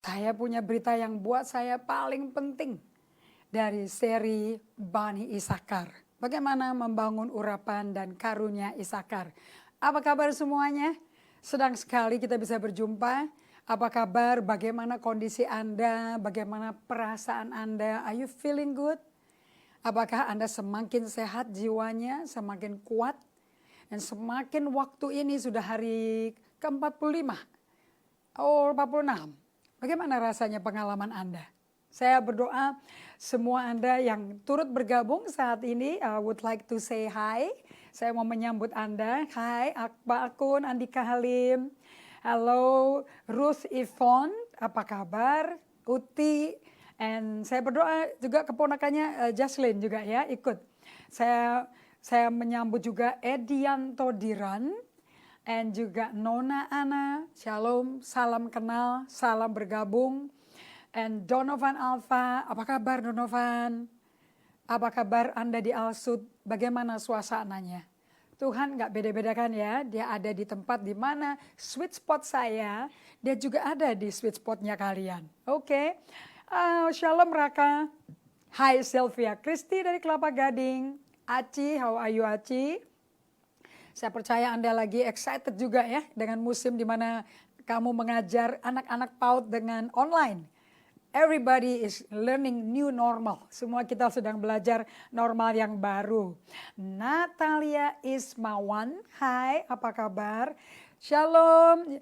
Saya punya berita yang buat saya paling penting dari seri Bani Isakar. Bagaimana membangun urapan dan karunia Isakar. Apa kabar semuanya? Sedang sekali kita bisa berjumpa. Apa kabar? Bagaimana kondisi Anda? Bagaimana perasaan Anda? Are you feeling good? Apakah Anda semakin sehat jiwanya, semakin kuat? Dan semakin waktu ini sudah hari ke-45 Oh, 46. Bagaimana rasanya pengalaman Anda? Saya berdoa semua Anda yang turut bergabung saat ini would like to say hi. Saya mau menyambut Anda. Hai, Pak Akun, Andika Halim. Halo, Ruth Yvonne, apa kabar? Uti, and saya berdoa juga keponakannya Jaslyn juga ya ikut. Saya menyambut juga Edianto Diran, and juga Nona Ana, shalom, salam kenal, salam bergabung. And Donovan Alfa, apa kabar Donovan? Apa kabar Anda di Alsut? Bagaimana suasananya? Tuhan nggak beda-bedakan ya, dia ada di tempat di mana sweet spot saya, dia juga ada di sweet spotnya kalian. Oke, shalom Raka. Hai Sylvia Kristi dari Kelapa Gading. Aci, how are you Aci? Saya percaya Anda lagi excited juga ya dengan musim di mana kamu mengajar anak-anak PAUD dengan online. Everybody is learning new normal. Semua kita sedang belajar normal yang baru. Natalia Ismawan, hai apa kabar? Shalom,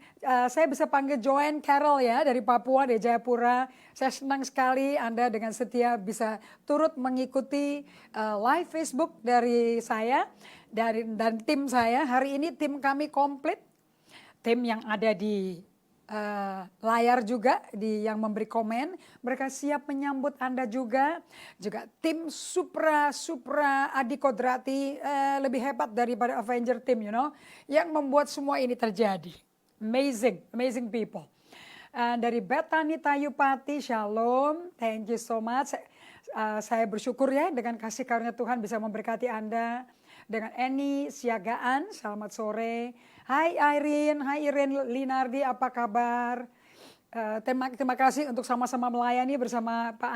saya bisa panggil Joanne Carol ya dari Papua, dari Jayapura. Saya senang sekali Anda dengan setia bisa turut mengikuti live Facebook dari saya dan tim saya. Hari ini tim kami komplit, tim yang ada di layar juga yang memberi komen, mereka siap menyambut Anda juga tim Supra Adi Kodrati lebih hebat daripada Avenger team, yang membuat semua ini terjadi. Amazing people. Dari Betani Tayupati, shalom, thank you so much. Saya bersyukur ya dengan kasih karunia Tuhan bisa memberkati Anda. Dengan Eni Siagaan, selamat sore. Hai Irene Linardi, apa kabar? Terima kasih untuk sama-sama melayani bersama Pak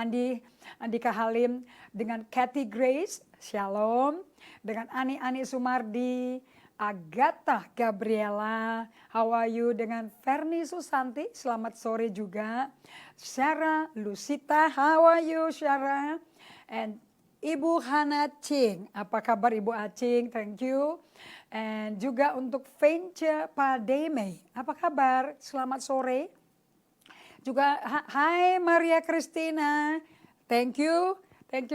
Andika Halim. Dengan Kathy Grace, shalom. Dengan Ani Sumardi, Agatha Gabriela, how are you? Dengan Ferni Susanti, selamat sore juga. Sarah Lucita, how are you Sarah? And Ibu Hana Ching, apa kabar Ibu Acing? Thank you. And juga untuk Vence Pademe, apa kabar? Selamat sore. Juga hai Maria Christina, thank you,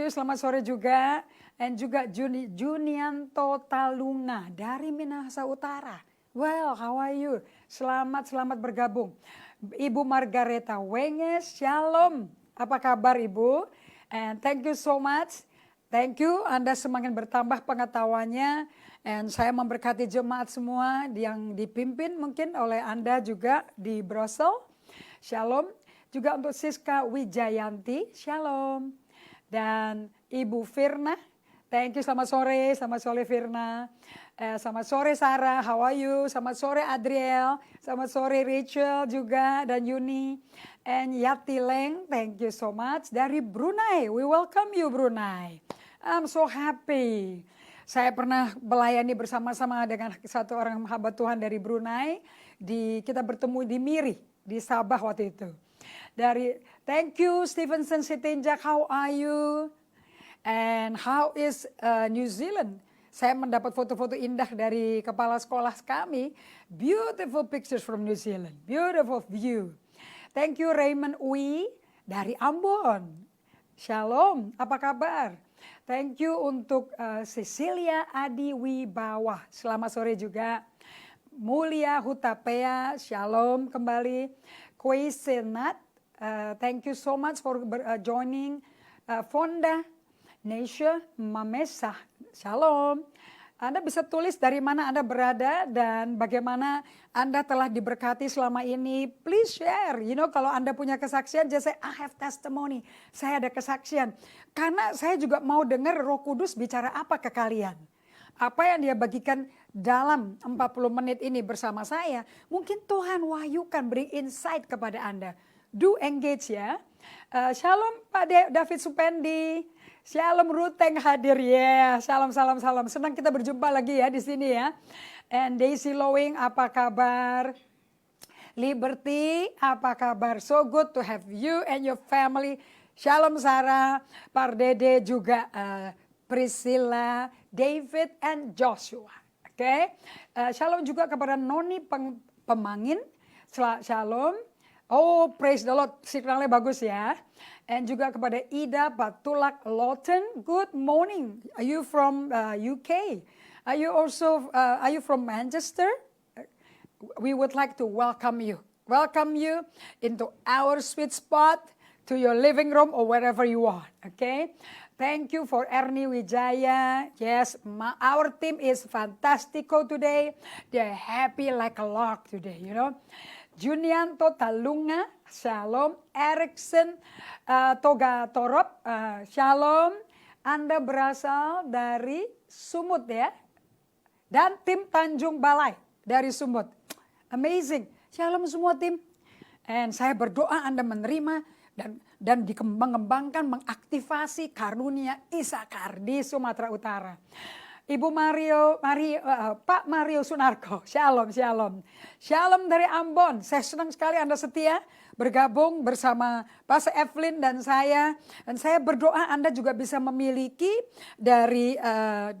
selamat sore juga. And juga Junianto Talunga dari Minahasa Utara. Well, how are you? Selamat bergabung. Ibu Margareta Wenges, shalom. Apa kabar Ibu? And thank you so much. Thank you, Anda semakin bertambah pengetahuannya. And saya memberkati jemaat semua yang dipimpin mungkin oleh Anda juga di Brussels. Shalom. Juga untuk Siska Wijayanti, shalom. Dan Ibu Firna, thank you, selamat sore Firna. Selamat sore Sarah, how are you? Selamat sore Adriel, selamat sore Rachel juga dan Yuni. And Yati Leng, thank you so much. Dari Brunei, we welcome you Brunei. I'm so happy. Saya pernah melayani bersama-sama dengan satu orang hamba Tuhan dari Brunei. Kita bertemu di Miri, di Sabah waktu itu. Thank you Stevenson Sitinjak, how are you? And how is New Zealand? Saya mendapat foto-foto indah dari kepala sekolah kami. Beautiful pictures from New Zealand. Beautiful view. Thank you Raymond Uy dari Ambon. Shalom, apa kabar? Thank you untuk Cecilia Adi Wibawa. Selamat sore juga. Mulia Hutapea, shalom kembali. Kue Senat, thank you so much for joining. Fonda Nesha Mamesa, shalom. Anda bisa tulis dari mana Anda berada dan bagaimana Anda telah diberkati selama ini. Please share. Kalau Anda punya kesaksian, just say, I have testimony. Saya ada kesaksian. Karena saya juga mau dengar Roh Kudus bicara apa ke kalian. Apa yang dia bagikan dalam 40 menit ini bersama saya, mungkin Tuhan wahyukan, beri insight kepada Anda. do engage ya. Shalom Pak David Supendi. Shalom Ruteng hadir ya. Salam. Senang kita berjumpa lagi ya di sini ya. And Daisy Lowing, apa kabar? Liberty, apa kabar? So good to have you and your family. Shalom Sarah, Pardede juga, Priscilla, David and Joshua. Oke. Shalom juga kepada Noni Pemangin. Shalom. Oh, praise the Lord. Signalnya bagus ya. And juga kepada Ida Patulak Lawton. Good morning. Are you from UK? Are you from Manchester? We would like to welcome you. Welcome you into our sweet spot, to your living room or wherever you are. Okay? Thank you for Ernie Wijaya. Yes, our team is fantastico today. They're happy like a lark today, you know. Junianto Talunga, shalom. Erikson Toga Torop, shalom. Anda berasal dari Sumut ya. Dan tim Tanjung Balai dari Sumut. Amazing. Shalom semua tim. And saya berdoa Anda menerima dan mengembangkan, mengaktifasi karunia Isakar di Sumatera Utara. Ibu Pak Mario Sunarko, shalom. Shalom dari Ambon. Saya senang sekali Anda setia bergabung bersama Pastor Evelyn dan saya. Dan saya berdoa Anda juga bisa memiliki dari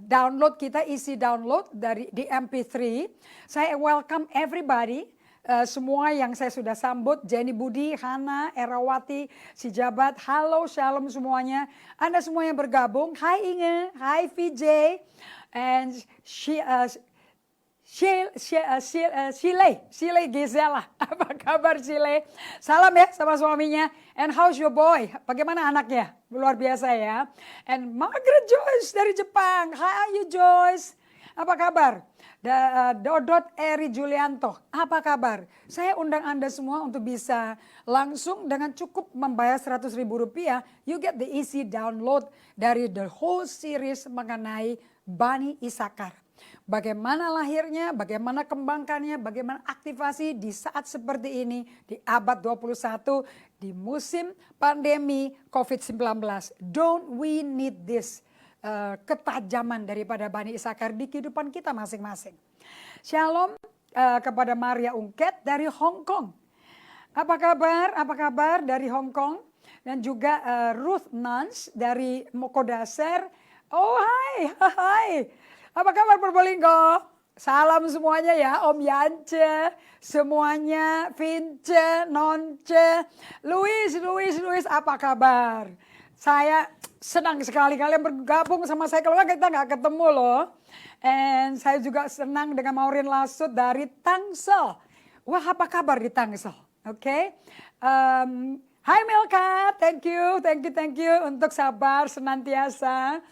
download kita, isi download di MP3. Saya welcome everybody. Semua yang saya sudah sambut, Jenny Budi, Hana, Erawati, si Jabat, halo, shalom semuanya. Anda semua yang bergabung, hai Inge, hai VJ, and Shile Gisela, apa kabar Shile? Salam ya sama suaminya. And how's your boy? Bagaimana anaknya? Luar biasa ya. And Margaret Joyce dari Jepang, hi you Joyce, apa kabar? Dodot Eri Julianto, apa kabar? Saya undang Anda semua untuk bisa langsung dengan cukup membayar Rp100.000, you get the easy download dari the whole series mengenai Bani Isakar. Bagaimana lahirnya, bagaimana kembangkannya, bagaimana aktivasi di saat seperti ini, di abad 21, di musim pandemi COVID-19. Don't we need this? Ketajaman daripada Bani Isakar di kehidupan kita masing-masing. Shalom kepada Maria Ungket dari Hong Kong. Apa kabar dari Hong Kong? Dan juga Ruth Nans dari Mokodasar. Oh hai. Apa kabar Probolinggo? Salam semuanya ya, Om Yance, semuanya, Vince, Nonce, Luis, apa kabar? Saya senang sekali kalian bergabung sama saya. Kalau kita nggak ketemu loh. And saya juga senang dengan Maureen Lasut dari Tangsel. Wah, apa kabar di Tangsel? Oke. Hai Melka, thank you untuk sabar senantiasa.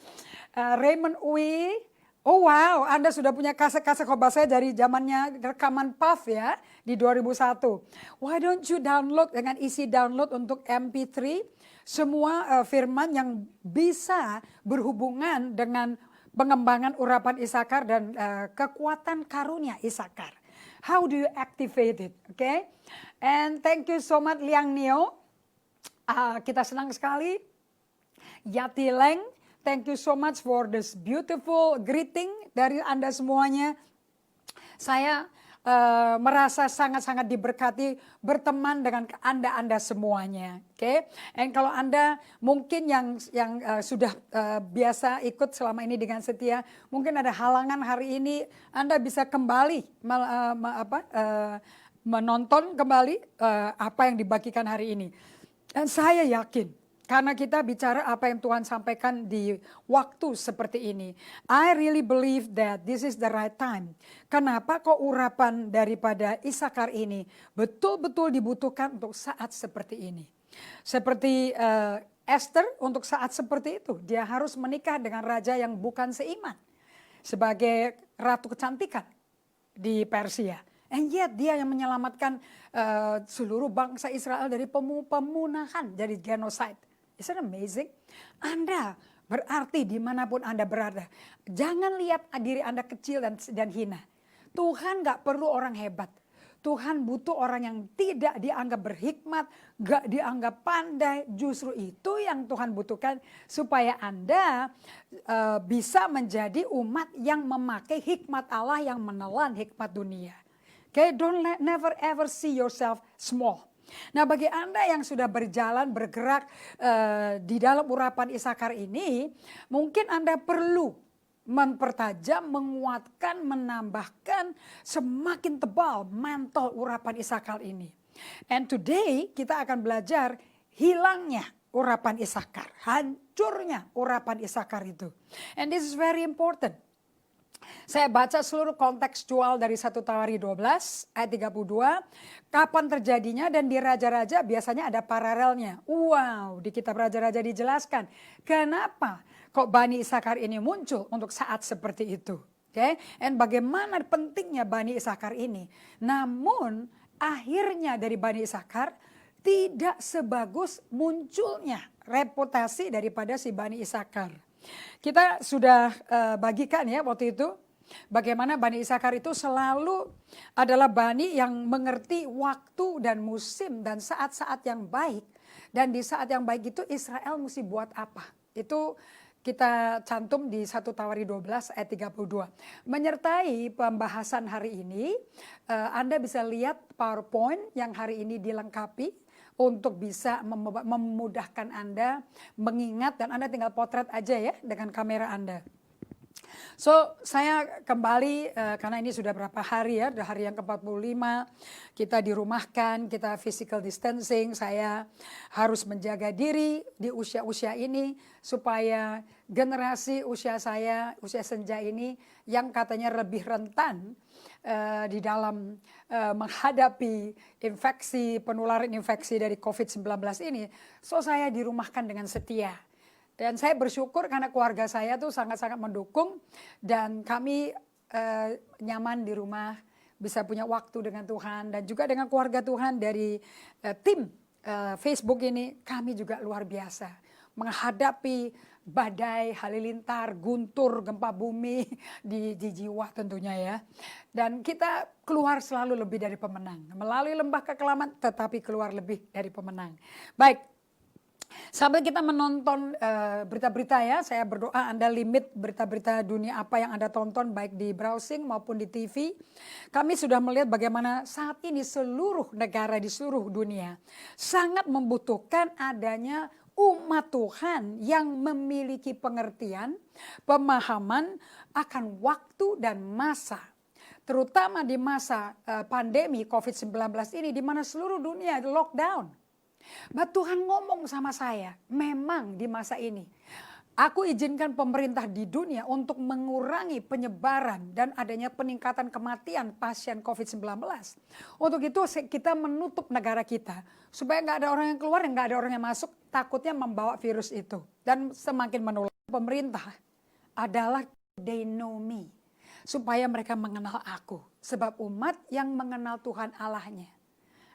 Raymond Uwi, oh wow, Anda sudah punya kaset-kaset khotbah saya dari zamannya rekaman PAF ya di 2001. Why don't you download dengan isi download untuk MP3? Semua firman yang bisa berhubungan dengan pengembangan urapan Isakar dan kekuatan karunia Isakar. How do you activate it? Okay? And thank you so much Liang Nio. Kita senang sekali. Yati Leng, thank you so much for this beautiful greeting dari Anda semuanya. Saya merasa sangat-sangat diberkati berteman dengan Anda semuanya. Oke. And kalau Anda mungkin yang sudah biasa ikut selama ini dengan setia, mungkin ada halangan hari ini, Anda bisa kembali menonton kembali apa yang dibagikan hari ini. Dan saya yakin karena kita bicara apa yang Tuhan sampaikan di waktu seperti ini. I really believe that this is the right time. Kenapa kok urapan daripada Isakar ini betul-betul dibutuhkan untuk saat seperti ini. Seperti Esther untuk saat seperti itu. Dia harus menikah dengan raja yang bukan seiman. Sebagai ratu kecantikan di Persia. And yet dia yang menyelamatkan seluruh bangsa Israel dari pemunahan, dari genocide. Isn't it amazing? Anda berarti dimanapun Anda berada. Jangan lihat diri Anda kecil dan hina. Tuhan gak perlu orang hebat. Tuhan butuh orang yang tidak dianggap berhikmat, gak dianggap pandai. Justru itu yang Tuhan butuhkan supaya Anda bisa menjadi umat yang memakai hikmat Allah yang menelan hikmat dunia. Okay, never ever see yourself small. Nah, bagi Anda yang sudah berjalan, bergerak di dalam urapan Isakar ini, mungkin Anda perlu mempertajam, menguatkan, menambahkan semakin tebal mantel urapan Isakar ini. And today kita akan belajar hilangnya urapan Isakar, hancurnya urapan Isakar itu. And this is very important. Saya baca seluruh kontekstual dari 1 Tawari 12 ayat 32. Kapan terjadinya, dan di Raja-Raja biasanya ada paralelnya. Wow, di kitab Raja-Raja dijelaskan. Kenapa kok Bani Isakar ini muncul untuk saat seperti itu. Oke, dan bagaimana pentingnya Bani Isakar ini. Namun akhirnya dari Bani Isakar tidak sebagus munculnya reputasi daripada si Bani Isakar. Kita sudah bagikan ya waktu itu bagaimana Bani Isakar itu selalu adalah Bani yang mengerti waktu dan musim dan saat-saat yang baik. Dan di saat yang baik itu Israel mesti buat apa. Itu kita cantum di 1 Tawari 12 ayat 32. Menyertai pembahasan hari ini, Anda bisa lihat PowerPoint yang hari ini dilengkapi untuk bisa memudahkan Anda mengingat, dan Anda tinggal potret aja ya dengan kamera Anda. So saya kembali karena ini sudah berapa hari ya, hari yang ke-45 kita dirumahkan, kita physical distancing. Saya harus menjaga diri di usia-usia ini supaya generasi usia saya, usia senja ini yang katanya lebih rentan di dalam menghadapi infeksi, penularan infeksi dari COVID-19 ini. So saya dirumahkan dengan setia. Dan saya bersyukur karena keluarga saya tuh sangat-sangat mendukung dan kami nyaman di rumah, bisa punya waktu dengan Tuhan dan juga dengan keluarga Tuhan dari tim Facebook ini. Kami juga luar biasa menghadapi badai, halilintar, guntur, gempa bumi di jiwa tentunya ya. Dan kita keluar selalu lebih dari pemenang. Melalui lembah kekelaman tetapi keluar lebih dari pemenang. Baik. Sambil kita menonton berita-berita ya, saya berdoa Anda limit berita-berita dunia apa yang Anda tonton baik di browsing maupun di TV. Kami sudah melihat bagaimana saat ini seluruh negara di seluruh dunia sangat membutuhkan adanya umat Tuhan yang memiliki pengertian, pemahaman akan waktu dan masa. Terutama di masa pandemi COVID-19 ini di mana seluruh dunia lockdown. But Tuhan ngomong sama saya, memang di masa ini aku izinkan pemerintah di dunia untuk mengurangi penyebaran dan adanya peningkatan kematian pasien COVID-19. Untuk itu kita menutup negara kita supaya nggak ada orang yang keluar, nggak ada orang yang masuk, takutnya membawa virus itu dan semakin menular. Pemerintah adalah they know me, supaya mereka mengenal aku, sebab umat yang mengenal Tuhan Allahnya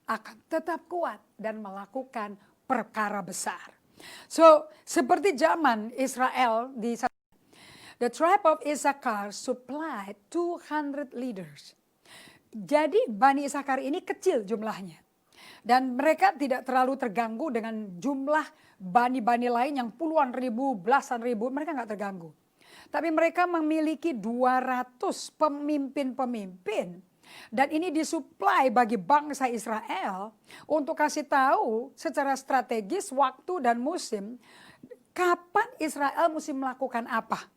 akan tetap kuat dan melakukan perkara besar. So, seperti zaman Israel di the tribe of Issachar supplied 200 leaders. Jadi Bani Issachar ini kecil jumlahnya. Dan mereka tidak terlalu terganggu dengan jumlah bani-bani lain yang puluhan ribu, belasan ribu, mereka nggak terganggu. Tapi mereka memiliki 200 pemimpin-pemimpin. Dan ini disuplai bagi bangsa Israel untuk kasih tahu secara strategis waktu dan musim kapan Israel mesti melakukan apa.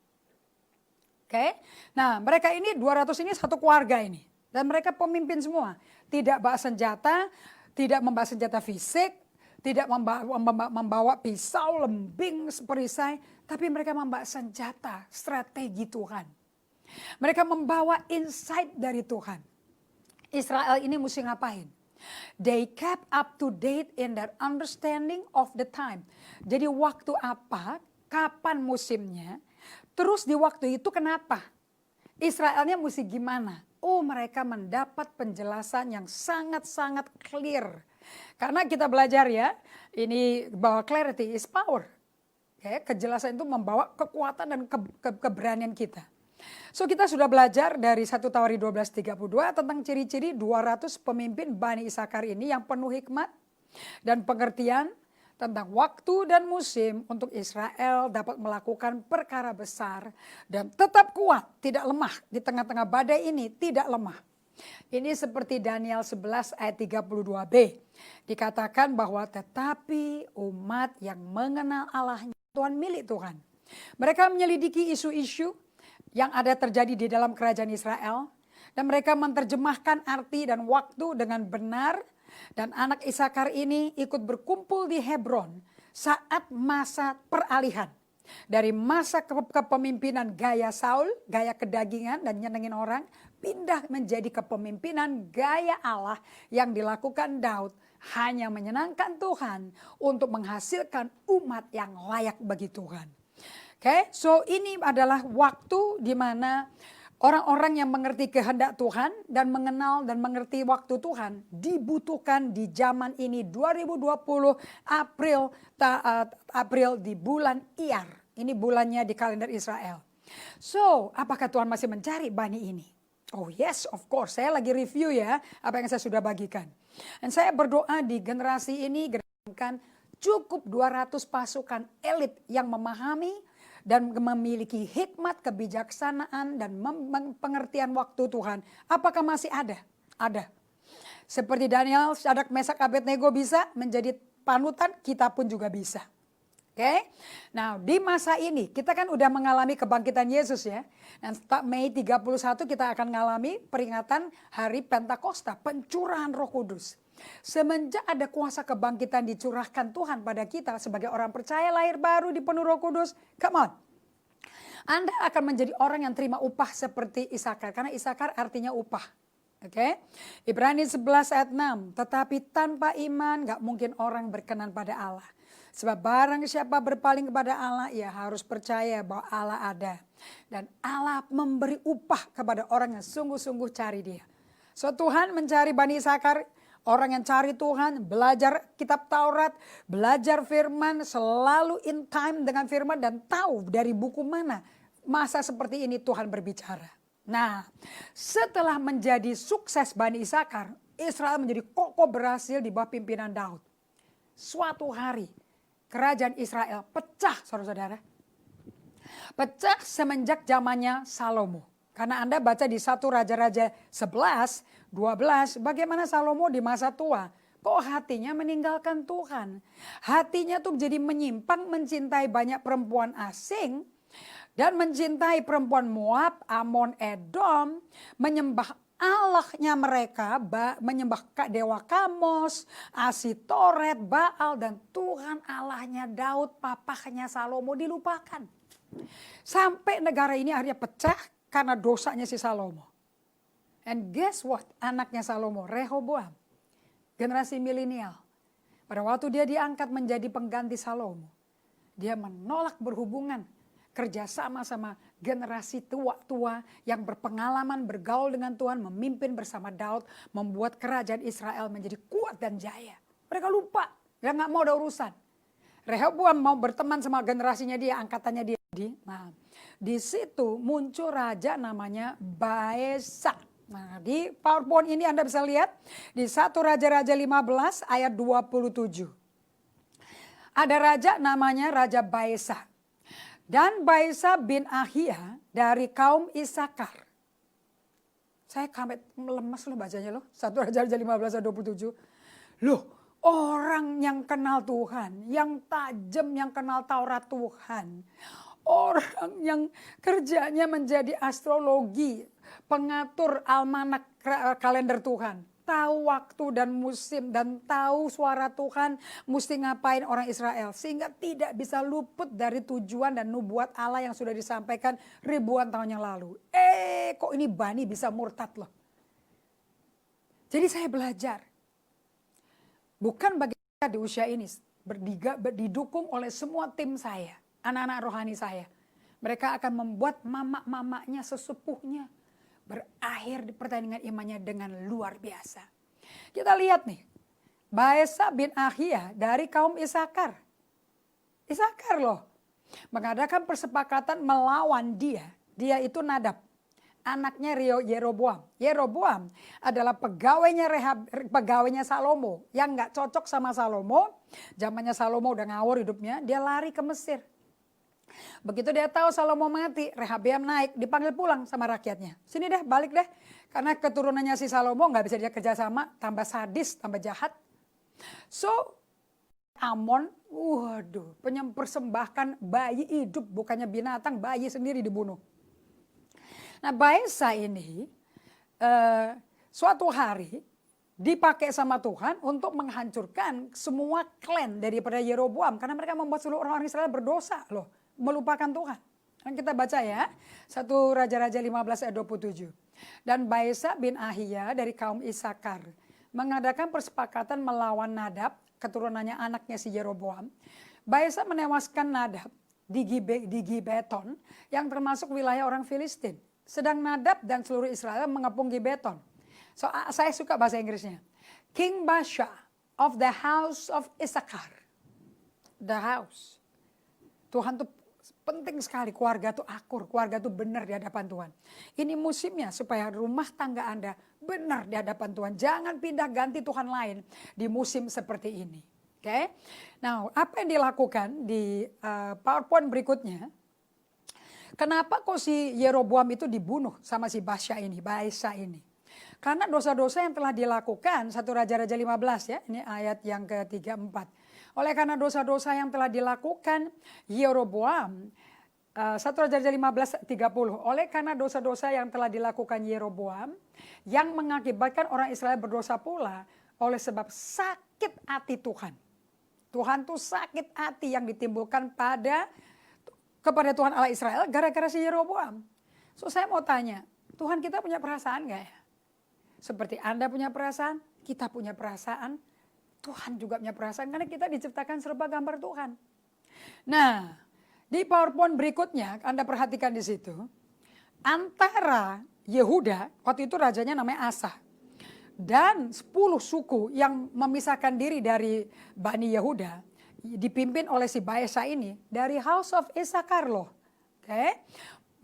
Oke. Nah, mereka ini 200 ini satu keluarga ini dan mereka pemimpin semua. Tidak bawa senjata, tidak membawa senjata fisik, tidak membawa pisau, lembing, perisai, tapi mereka membawa senjata strategi Tuhan. Mereka membawa insight dari Tuhan. Israel ini mesti ngapain? They kept up to date in their understanding of the time. Jadi waktu apa, kapan musimnya, terus di waktu itu kenapa? Israelnya mesti gimana? Oh, mereka mendapat penjelasan yang sangat-sangat clear. Karena kita belajar ya, ini bahwa clarity is power. Kejelasan itu membawa kekuatan dan keberanian kita. So kita sudah belajar dari 1 Tawari 12:32 tentang ciri-ciri 200 pemimpin Bani Isakar ini yang penuh hikmat dan pengertian tentang waktu dan musim untuk Israel dapat melakukan perkara besar dan tetap kuat, tidak lemah di tengah-tengah badai ini, tidak lemah. Ini seperti Daniel 11 ayat 32b. Dikatakan bahwa tetapi umat yang mengenal Allahnya, Tuhan milik Tuhan. Mereka menyelidiki isu-isu yang ada terjadi di dalam kerajaan Israel. Dan mereka menerjemahkan arti dan waktu dengan benar. Dan anak Isakar ini ikut berkumpul di Hebron saat masa peralihan. Dari masa kepemimpinan gaya Saul, gaya kedagingan dan nyenengin orang, pindah menjadi kepemimpinan gaya Allah yang dilakukan Daud. Hanya menyenangkan Tuhan untuk menghasilkan umat yang layak bagi Tuhan. Oke, so ini adalah waktu di mana orang-orang yang mengerti kehendak Tuhan dan mengenal dan mengerti waktu Tuhan dibutuhkan di zaman ini 2020 April di bulan Iyar. Ini bulannya di kalender Israel. So, apakah Tuhan masih mencari Bani ini? Oh yes, of course. Saya lagi review ya apa yang saya sudah bagikan. Dan saya berdoa di generasi ini cukup 200 pasukan elit yang memahami dan memiliki hikmat, kebijaksanaan, dan pengertian waktu Tuhan. Apakah masih ada? Ada. Seperti Daniel, Syadrak, Mesak, Abednego bisa menjadi panutan, kita pun juga bisa. Oke? Nah, di masa ini kita kan udah mengalami kebangkitan Yesus ya. Dan Mei 31 kita akan mengalami peringatan hari Pentakosta, pencurahan Roh Kudus. Semenjak ada kuasa kebangkitan dicurahkan Tuhan pada kita sebagai orang percaya lahir baru dipenuhi Roh Kudus, come on. Anda akan menjadi orang yang terima upah seperti Isakar, karena Isakar artinya upah. Oke? Ibrani 11 ayat 6, tetapi tanpa iman gak mungkin orang berkenan pada Allah. Sebab barang siapa berpaling kepada Allah, ia harus percaya bahwa Allah ada. Dan Allah memberi upah kepada orang yang sungguh-sungguh cari dia. So Tuhan mencari Bani Isakar, orang yang cari Tuhan, belajar kitab Taurat, belajar firman, selalu in time dengan firman dan tahu dari buku mana masa seperti ini Tuhan berbicara. Nah, setelah menjadi sukses Bani Isakar, Israel menjadi kokoh berhasil di bawah pimpinan Daud. Suatu hari, kerajaan Israel pecah, saudara-saudara. Pecah semenjak zamannya Salomo. Karena Anda baca di 1 Raja-Raja 11, 12, bagaimana Salomo di masa tua. Kok hatinya meninggalkan Tuhan. Hatinya tuh jadi menyimpang, mencintai banyak perempuan asing. Dan mencintai perempuan Moab, Amon, Edom. Menyembah Allahnya mereka, menyembah dewa Kamos, Asitoret, Baal. Dan Tuhan Allahnya Daud, papahnya Salomo dilupakan. Sampai negara ini akhirnya pecah karena dosanya si Salomo. And guess what? Anaknya Salomo, Rehoboam. Generasi milenial. Pada waktu dia diangkat menjadi pengganti Salomo. Dia menolak berhubungan. Kerjasama sama generasi tua-tua yang berpengalaman bergaul dengan Tuhan. Memimpin bersama Daud. Membuat kerajaan Israel menjadi kuat dan jaya. Mereka lupa. Dia gak mau ada urusan. Rehoboam mau berteman sama generasinya dia, angkatannya dia. Nah, di situ muncul raja namanya Baesa. Nah, di PowerPoint ini Anda bisa lihat di 1 Raja-Raja 15 ayat 27. Ada raja namanya Raja Baesa. Dan Baesa bin Ahia dari kaum Isakar. Saya sampai lemas loh bacanya loh. 1 Raja-Raja 15 ayat 27. Loh, orang yang kenal Tuhan, yang tajam, yang kenal Taurat Tuhan. Orang yang kerjanya menjadi astrologi, pengatur almanak kalender Tuhan. Tahu waktu dan musim dan tahu suara Tuhan mesti ngapain orang Israel. Sehingga tidak bisa luput dari tujuan dan nubuat Allah yang sudah disampaikan ribuan tahun yang lalu. Kok ini Bani bisa murtad loh. Jadi saya belajar. Bukan bagi saya di usia ini didukung oleh semua tim saya. Anak-anak rohani saya. Mereka akan membuat mama-mamanya, sesepuhnya berakhir di pertandingan imannya dengan luar biasa. Kita lihat nih. Baesa bin Ahia dari kaum Isakar. Isakar loh. Mengadakan persepakatan melawan dia. Dia itu Nadab, anaknya Yeroboam. Yeroboam adalah pegawainya Salomo yang nggak cocok sama Salomo. Zamannya Salomo udah ngawur hidupnya, dia lari ke Mesir. Begitu dia tahu Salomo mati, Rehabeam naik, dipanggil pulang sama rakyatnya. Sini deh, balik deh. Karena keturunannya si Salomo nggak bisa dia kerjasama, tambah sadis, tambah jahat. So, Amon, waduh, mempersembahkan bayi hidup, bukannya binatang, bayi sendiri dibunuh. Nah, Baesa ini suatu hari dipakai sama Tuhan untuk menghancurkan semua klan daripada Yeroboam. Karena mereka membuat seluruh orang Israel berdosa loh, melupakan Tuhan. Dan kita baca ya, 1 Raja-Raja 15 ayat 27. Dan Baesa bin Ahia dari kaum Isakar mengadakan persepakatan melawan Nadab, keturunannya anaknya si Yeroboam. Baesa menewaskan Nadab di Gibeton yang termasuk wilayah orang Filistin. Sedang Nadab dan seluruh Israel mengepung Gibeton. So, saya suka bahasa Inggrisnya. King Baasha of the house of Issachar. The house. Tuhan tuh penting sekali, keluarga tuh akur, keluarga tuh benar di hadapan Tuhan. Ini musimnya supaya rumah tangga Anda benar di hadapan Tuhan. Jangan pindah ganti Tuhan lain di musim seperti ini. Oke? Nah, apa yang dilakukan di PowerPoint berikutnya? Kenapa kok si Yeroboam itu dibunuh sama si Baasha ini? Karena dosa-dosa yang telah dilakukan, 1 Raja-Raja 15 ya, ini ayat yang ke-3-4. Oleh karena dosa-dosa yang telah dilakukan Yeroboam, 1 Raja-Raja 15:30. Oleh karena dosa-dosa yang telah dilakukan Yeroboam, yang mengakibatkan orang Israel berdosa pula, oleh sebab sakit hati Tuhan. Tuhan tuh sakit hati yang ditimbulkan kepada Tuhan Allah Israel gara-gara si Yeroboam. So saya mau tanya, Tuhan kita punya perasaan gak ya? Seperti Anda punya perasaan, kita punya perasaan, Tuhan juga punya perasaan karena kita diciptakan serupa gambar Tuhan. Nah, di PowerPoint berikutnya Anda perhatikan di situ, antara Yehuda, waktu itu rajanya namanya Asa, dan 10 suku yang memisahkan diri dari Bani Yehuda, dipimpin oleh si Baesa ini dari House of Issachar loh. Oke.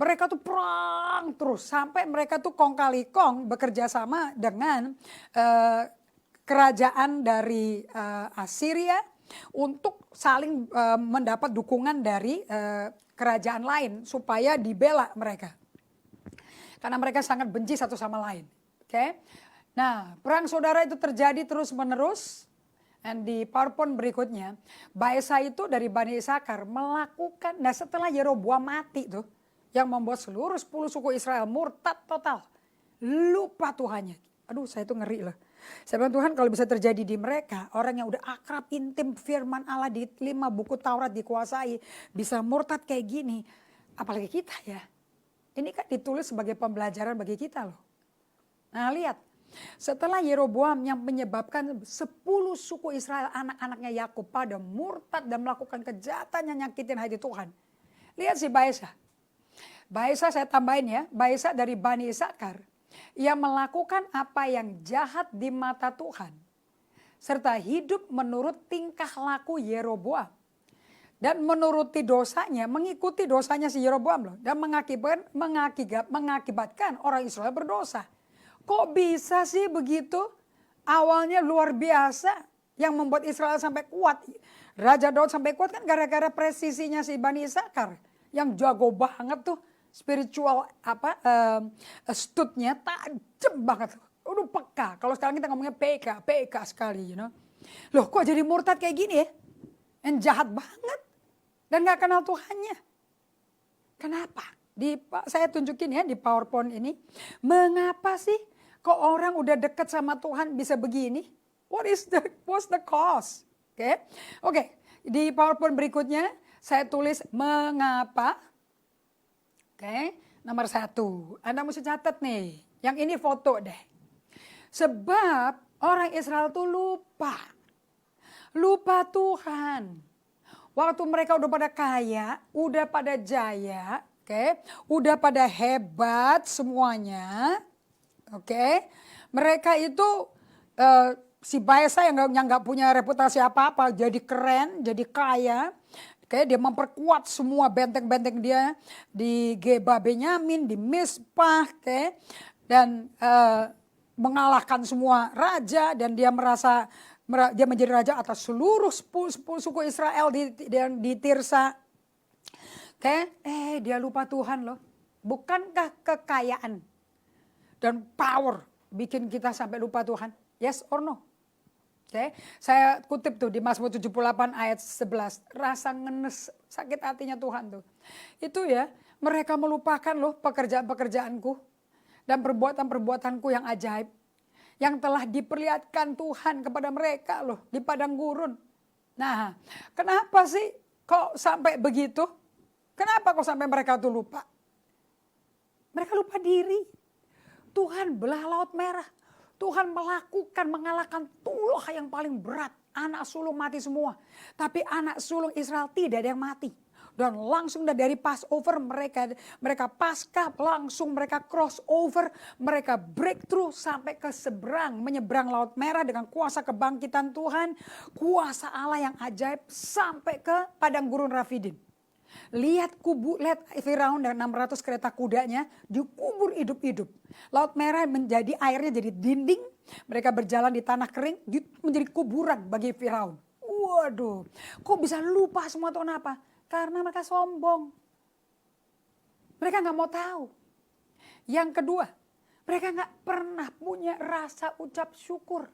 Mereka tuh perang terus sampai mereka tuh kong kali kong bekerja sama dengan kerajaan dari Assyria untuk saling mendapat dukungan dari kerajaan lain supaya dibela mereka. Karena mereka sangat benci satu sama lain. Oke. Nah, perang saudara itu terjadi terus-menerus. Dan di PowerPoint berikutnya, Baesa itu dari Bani Isakar melakukan, nah setelah Yeroboam mati tuh, yang membuat seluruh 10 suku Israel murtad total. Lupa Tuhannya. Aduh, saya tuh ngeri loh. Saya bilang Tuhan kalau bisa terjadi di mereka, orang yang udah akrab intim firman Allah di 5 buku Taurat dikuasai, bisa murtad kayak gini. Apalagi kita ya. Ini kan ditulis sebagai pembelajaran bagi kita loh. Nah lihat, setelah Yeroboam yang menyebabkan 10 suku Israel anak-anaknya Yakub pada murtad dan melakukan kejahatan yang nyakitin hati Tuhan. Lihat si Baesa. Baesa saya tambahin ya, Baesa dari Bani Isakar. Ia melakukan apa yang jahat di mata Tuhan. Serta hidup menurut tingkah laku Yeroboam. Dan menuruti dosanya, mengikuti dosanya si Yeroboam loh. Dan mengakibatkan orang Israel berdosa. Kok bisa sih begitu? Awalnya luar biasa yang membuat Israel sampai kuat. Raja Daud sampai kuat kan gara-gara presisinya si Bani Isakar. Yang jago banget tuh. Spiritual astutnya tajam banget. Udah peka. Kalau sekarang kita ngomongnya PK sekali. You know. Loh kok jadi murtad kayak gini ya? Yang jahat banget. Dan gak kenal Tuhannya. Kenapa? Saya tunjukin ya di PowerPoint ini. Mengapa sih kok orang udah dekat sama Tuhan bisa begini? What's the cause? Oke. Di PowerPoint berikutnya saya tulis mengapa. Oke, nomor 1. Anda mesti catat nih. Yang ini foto deh. Sebab orang Israel tuh lupa. Lupa Tuhan. Waktu mereka udah pada kaya, udah pada jaya, udah pada hebat semuanya. Mereka itu si Baesa yang nggak punya reputasi apa-apa, jadi keren, jadi kaya. Oke, dia memperkuat semua benteng-benteng dia di Geba Benyamin, di Mispah, oke, dan mengalahkan semua raja, dan dia merasa dia menjadi raja atas seluruh 10 suku Israel di Tirsa. Oke, dia lupa Tuhan loh. Bukankah kekayaan dan power bikin kita sampai lupa Tuhan? Yes or no? Oke, saya kutip tuh di Mazmur 78 ayat 11. Rasa ngenes, sakit hatinya Tuhan tuh. Itu ya, mereka melupakan loh pekerjaan-pekerjaanku dan perbuatan-perbuatanku yang ajaib. Yang telah diperlihatkan Tuhan kepada mereka loh di padang gurun. Nah, kenapa sih kok sampai begitu? Kenapa kok sampai mereka tuh lupa? Mereka lupa diri. Tuhan belah Laut Merah. Tuhan mengalahkan tulah yang paling berat. Anak sulung mati semua. Tapi anak sulung Israel tidak ada yang mati. Dan langsung dari Passover mereka Paskah, langsung mereka crossover, mereka breakthrough sampai ke menyeberang Laut Merah dengan kuasa kebangkitan Tuhan, kuasa Allah yang ajaib sampai ke padang gurun Rafidin. Lihat Firaun dan 600 kereta kudanya dikubur hidup-hidup. Laut Merah menjadi airnya jadi dinding. Mereka berjalan di tanah kering menjadi kuburan bagi Firaun. Waduh, kok bisa lupa semua Tuhan apa? Karena mereka sombong. Mereka gak mau tahu. Yang kedua, mereka gak pernah punya rasa ucap syukur.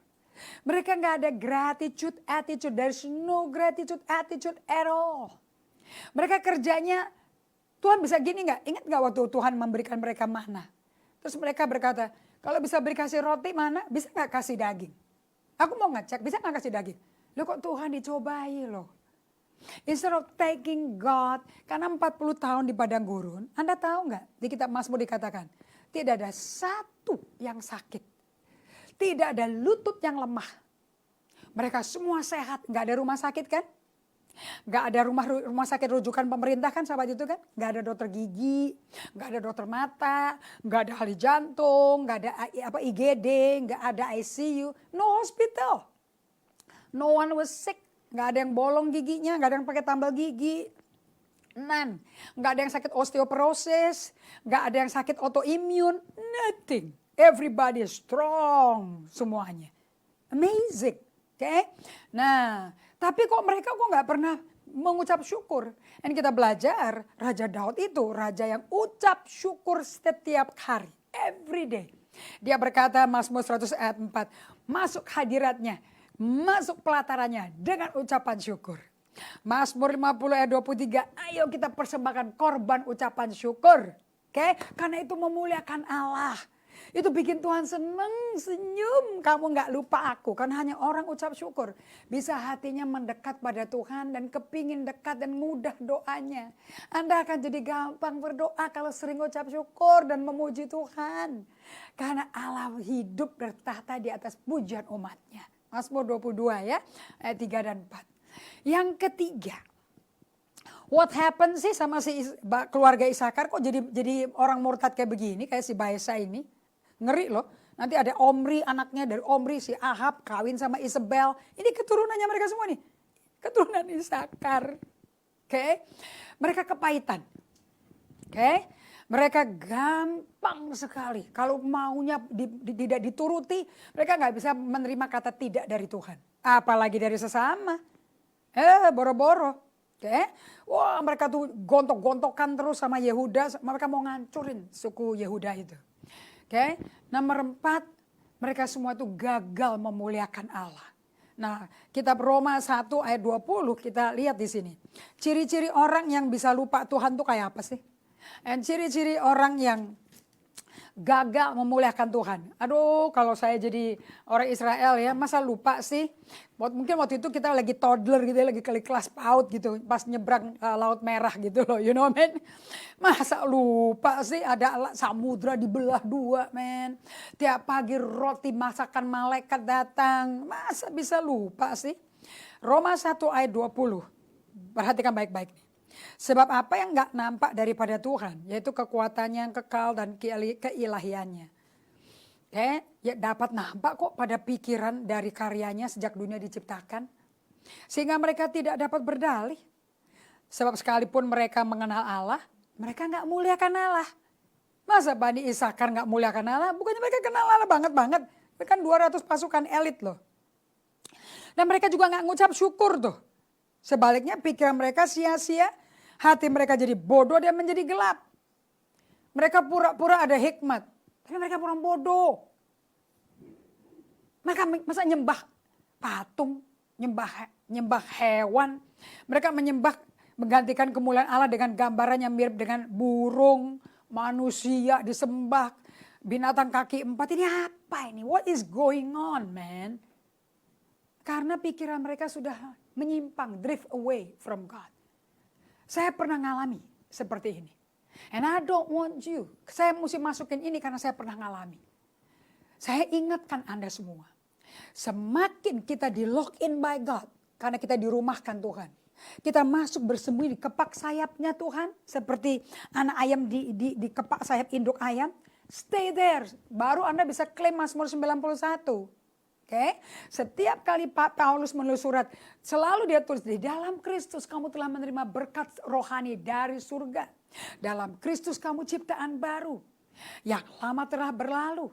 Mereka gak ada gratitude attitude. There's no gratitude attitude at all. Mereka kerjanya, Tuhan bisa gini gak? Ingat gak waktu Tuhan memberikan mereka manna? Terus mereka berkata, kalau bisa beri kasih roti mana, bisa gak kasih daging? Aku mau ngecek, bisa gak kasih daging? Loh kok Tuhan dicobai loh. Instead of taking God, karena 40 tahun di padang gurun, Anda tahu gak? Di kitab Mazmur dikatakan, tidak ada satu yang sakit. Tidak ada lutut yang lemah. Mereka semua sehat, gak ada rumah sakit kan? Gak ada rumah sakit rujukan pemerintah kan sahabat itu kan. Gak ada dokter gigi, gak ada dokter mata, gak ada ahli jantung, gak ada IGD, gak ada ICU. No hospital. No one was sick. Gak ada yang bolong giginya, gak ada yang pakai tambal gigi. None. Gak ada yang sakit osteoporosis, gak ada yang sakit autoimmune. Nothing. Everybody is strong semuanya. Amazing. Oke. Nah, tapi kok mereka gak pernah mengucap syukur. Dan kita belajar Raja Daud itu raja yang ucap syukur setiap hari. Every day. Dia berkata Mazmur 100 ayat 4. Masuk hadiratnya, masuk pelatarannya dengan ucapan syukur. Mazmur 50 ayat 23. Ayo kita persembahkan korban ucapan syukur. Oke, karena itu memuliakan Allah. Itu bikin Tuhan seneng, senyum. Kamu gak lupa aku. Karena hanya orang ucap syukur. Bisa hatinya mendekat pada Tuhan dan kepingin dekat dan mudah doanya. Anda akan jadi gampang berdoa kalau sering ucap syukur dan memuji Tuhan. Karena Allah hidup bertahta di atas pujian umatnya. Mazmur 22 ya, ayat 3 dan 4. Yang ketiga. What happened sih sama si keluarga Isakar kok jadi orang murtad kayak begini, kayak si Baesa ini. Ngeri loh, nanti ada Omri, anaknya dari Omri, si Ahab kawin sama Isabel. Ini keturunannya mereka semua nih, keturunan Isakar. Oke, mereka kepahitan. Oke, mereka gampang sekali. Kalau maunya tidak dituruti, mereka gak bisa menerima kata tidak dari Tuhan. Apalagi dari sesama. Boro-boro. Oke, wah mereka tuh gontok-gontokan terus sama Yehuda. Mereka mau ngancurin suku Yehuda itu. Oke, nomor 4, mereka semua itu gagal memuliakan Allah. Nah, kitab Roma 1 ayat 20 kita lihat di sini. Ciri-ciri orang yang bisa lupa Tuhan tuh kayak apa sih? Dan ciri-ciri orang yang gagal memuliakan Tuhan. Aduh, kalau saya jadi orang Israel ya, masa lupa sih? Mungkin waktu itu kita lagi toddler gitu ya, lagi kali kelas PAUD gitu, pas nyebrang Laut Merah gitu loh, you know man. Masa lupa sih ada samudra dibelah dua men. Tiap pagi roti masakan malaikat datang, masa bisa lupa sih? Roma 1 ayat 20, perhatikan baik-baik nih. Sebab apa yang gak nampak daripada Tuhan, yaitu kekuatannya yang kekal dan keilahiannya. Ya dapat nampak kok pada pikiran dari karyanya sejak dunia diciptakan. Sehingga mereka tidak dapat berdalih. Sebab sekalipun mereka mengenal Allah, mereka nggak muliakan Allah. Masa Bani Isakar nggak muliakan Allah? Bukannya mereka kenal Allah banget-banget. Mereka kan 200 pasukan elit loh. Dan mereka juga nggak ngucap syukur tuh. Sebaliknya pikiran mereka sia-sia, hati mereka jadi bodoh dan menjadi gelap. Mereka pura-pura ada hikmat, tapi mereka pura bodoh. Mereka masa nyembah patung, nyembah hewan. Mereka menggantikan kemuliaan Allah dengan gambaran yang mirip dengan burung, manusia disembah, binatang kaki 4. Ini apa ini? What is going on, man? Karena pikiran mereka sudah menyimpang, drift away from God. Saya pernah ngalami seperti ini. And I don't want you. Saya mesti masukin ini karena saya pernah ngalami. Saya ingatkan Anda semua. Semakin kita di lock in by God. Karena kita dirumahkan Tuhan. Kita masuk bersembunyi di kepak sayapnya Tuhan. Seperti anak ayam di kepak sayap induk ayam. Stay there. Baru Anda bisa klaim Mazmur 91. Oke, setiap kali Pak Paulus menulis surat, selalu dia tulis di dalam Kristus kamu telah menerima berkat rohani dari surga. Dalam Kristus kamu ciptaan baru. Yang lama telah berlalu.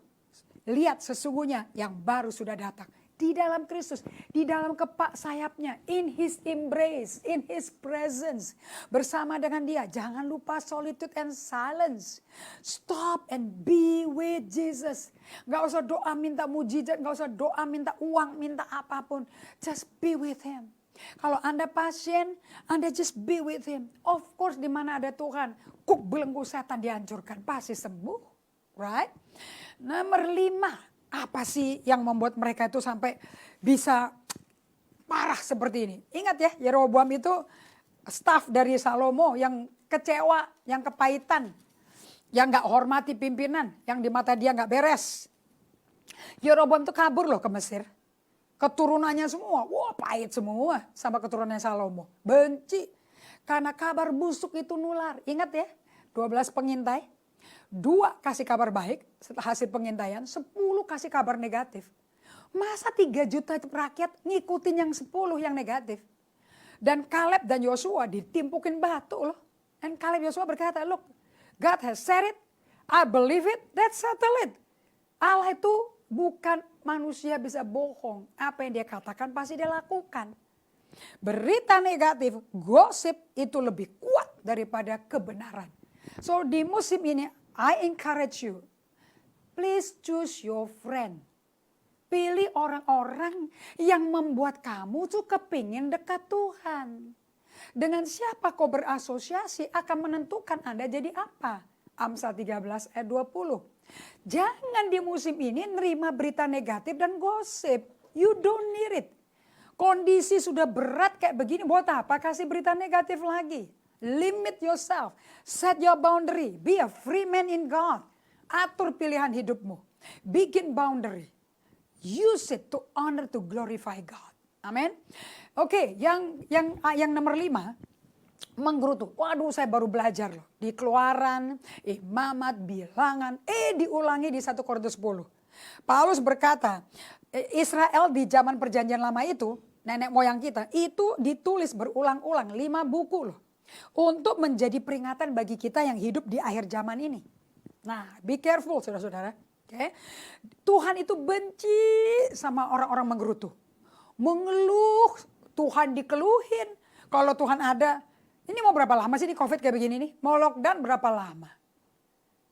Lihat sesungguhnya yang baru sudah datang. Di dalam Kristus, di dalam kepak sayapnya, in his embrace, in his presence. Bersama dengan dia, jangan lupa solitude and silence. Stop and be with Jesus. Gak usah doa minta mujizat, gak usah doa minta uang, minta apapun. Just be with him. Kalau Anda pasien, Anda just be with him. Of course di mana ada Tuhan, kuk belenggu setan dihancurkan, pasti sembuh. Right? Nomor 5. Apa sih yang membuat mereka itu sampai bisa parah seperti ini? Ingat ya, Yeroboam itu staf dari Salomo yang kecewa, yang kepahitan, yang gak hormati pimpinan, yang di mata dia gak beres. Yeroboam itu kabur loh ke Mesir. Keturunannya semua, wah pahit semua sama keturunannya Salomo. Benci, karena kabar busuk itu nular. Ingat ya, 12 pengintai. 2 kasih kabar baik setelah hasil pengintaian, 10 kasih kabar negatif. Masa 3 juta itu rakyat ngikutin yang 10 yang negatif. Dan Kaleb dan Yosua ditimpukin batu loh. Dan Kaleb Yosua berkata, look, God has said it, I believe it, that's settle it. Allah itu bukan manusia bisa bohong. Apa yang dia katakan pasti dia lakukan. Berita negatif, gosip itu lebih kuat daripada kebenaran. So di musim ini, I encourage you, please choose your friend. Pilih orang-orang yang membuat kamu tuh kepingin dekat Tuhan. Dengan siapa kau berasosiasi akan menentukan Anda jadi apa. Amsal 13 ayat 20. Jangan di musim ini nerima berita negatif dan gosip. You don't need it. Kondisi sudah berat kayak begini, buat apa kasih berita negatif lagi? Limit yourself, set your boundary, be a free man in God. Atur pilihan hidupmu, bikin boundary. Use it to honor, to glorify God. Amin. Oke, yang nomor 5, menggerutu. Waduh, saya baru belajar loh. Di Keluaran, Imamat, Bilangan, diulangi di 1 Korintus 10. Paulus berkata, Israel di zaman perjanjian lama itu, nenek moyang kita, itu ditulis berulang-ulang 5 buku loh. Untuk menjadi peringatan bagi kita yang hidup di akhir zaman ini. Nah, be careful saudara-saudara. Okay? Tuhan itu benci sama orang-orang menggerutu. Mengeluh, Tuhan dikeluhin. Kalau Tuhan ada, ini mau berapa lama sih di COVID kayak begini nih? Mau lockdown berapa lama?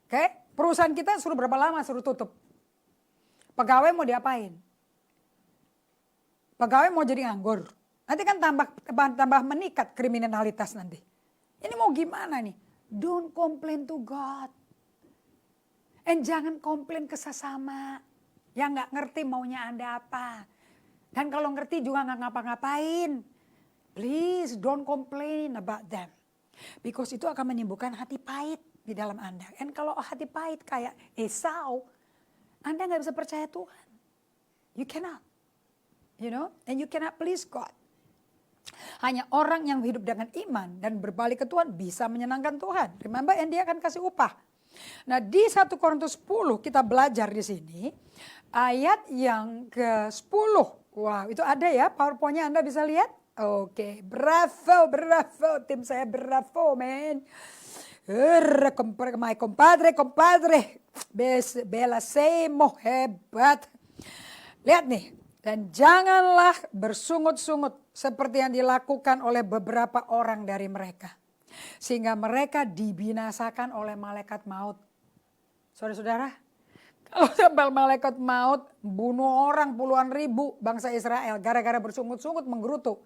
Okay? Perusahaan kita suruh berapa lama suruh tutup? Pegawai mau diapain? Pegawai mau jadi nganggur. Nanti kan tambah meningkat kriminalitas nanti. Ini mau gimana nih? Don't complain to God. And jangan komplain ke sesama. Yang gak ngerti maunya Anda apa. Dan kalau ngerti juga gak ngapa-ngapain. Please don't complain about them. Because itu akan menimbulkan hati pahit di dalam Anda. And kalau hati pahit kayak Esau, Anda gak bisa percaya Tuhan. You cannot. You know? And you cannot please God. Hanya orang yang hidup dengan iman dan berbalik ke Tuhan bisa menyenangkan Tuhan. Remember, and dia akan kasih upah. Nah, di 1 Korintus 10 kita belajar di sini ayat yang ke-10. Wow, itu ada ya PowerPoint-nya, Anda bisa lihat? Oke, bravo, bravo. Tim saya bravo, men. My compadre. Bella Seymour, hebat. Lihat nih. Dan janganlah bersungut-sungut seperti yang dilakukan oleh beberapa orang dari mereka. Sehingga mereka dibinasakan oleh malaikat maut. Saudara-saudara, kalau sampai malaikat maut bunuh orang puluhan ribu bangsa Israel gara-gara bersungut-sungut menggerutu.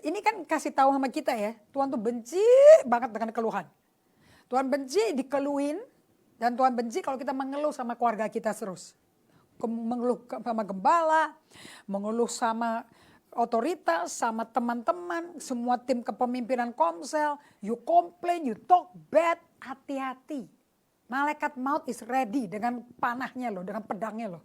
Ini kan kasih tahu sama kita ya, Tuhan tuh benci banget dengan keluhan. Tuhan benci dikeluhin dan Tuhan benci kalau kita mengeluh sama keluarga kita terus. Mengeluh sama gembala, mengeluh sama otoritas, sama teman-teman, semua tim kepemimpinan Komsel. You complain, you talk bad, hati-hati. Malaikat maut is ready dengan panahnya loh, dengan pedangnya loh.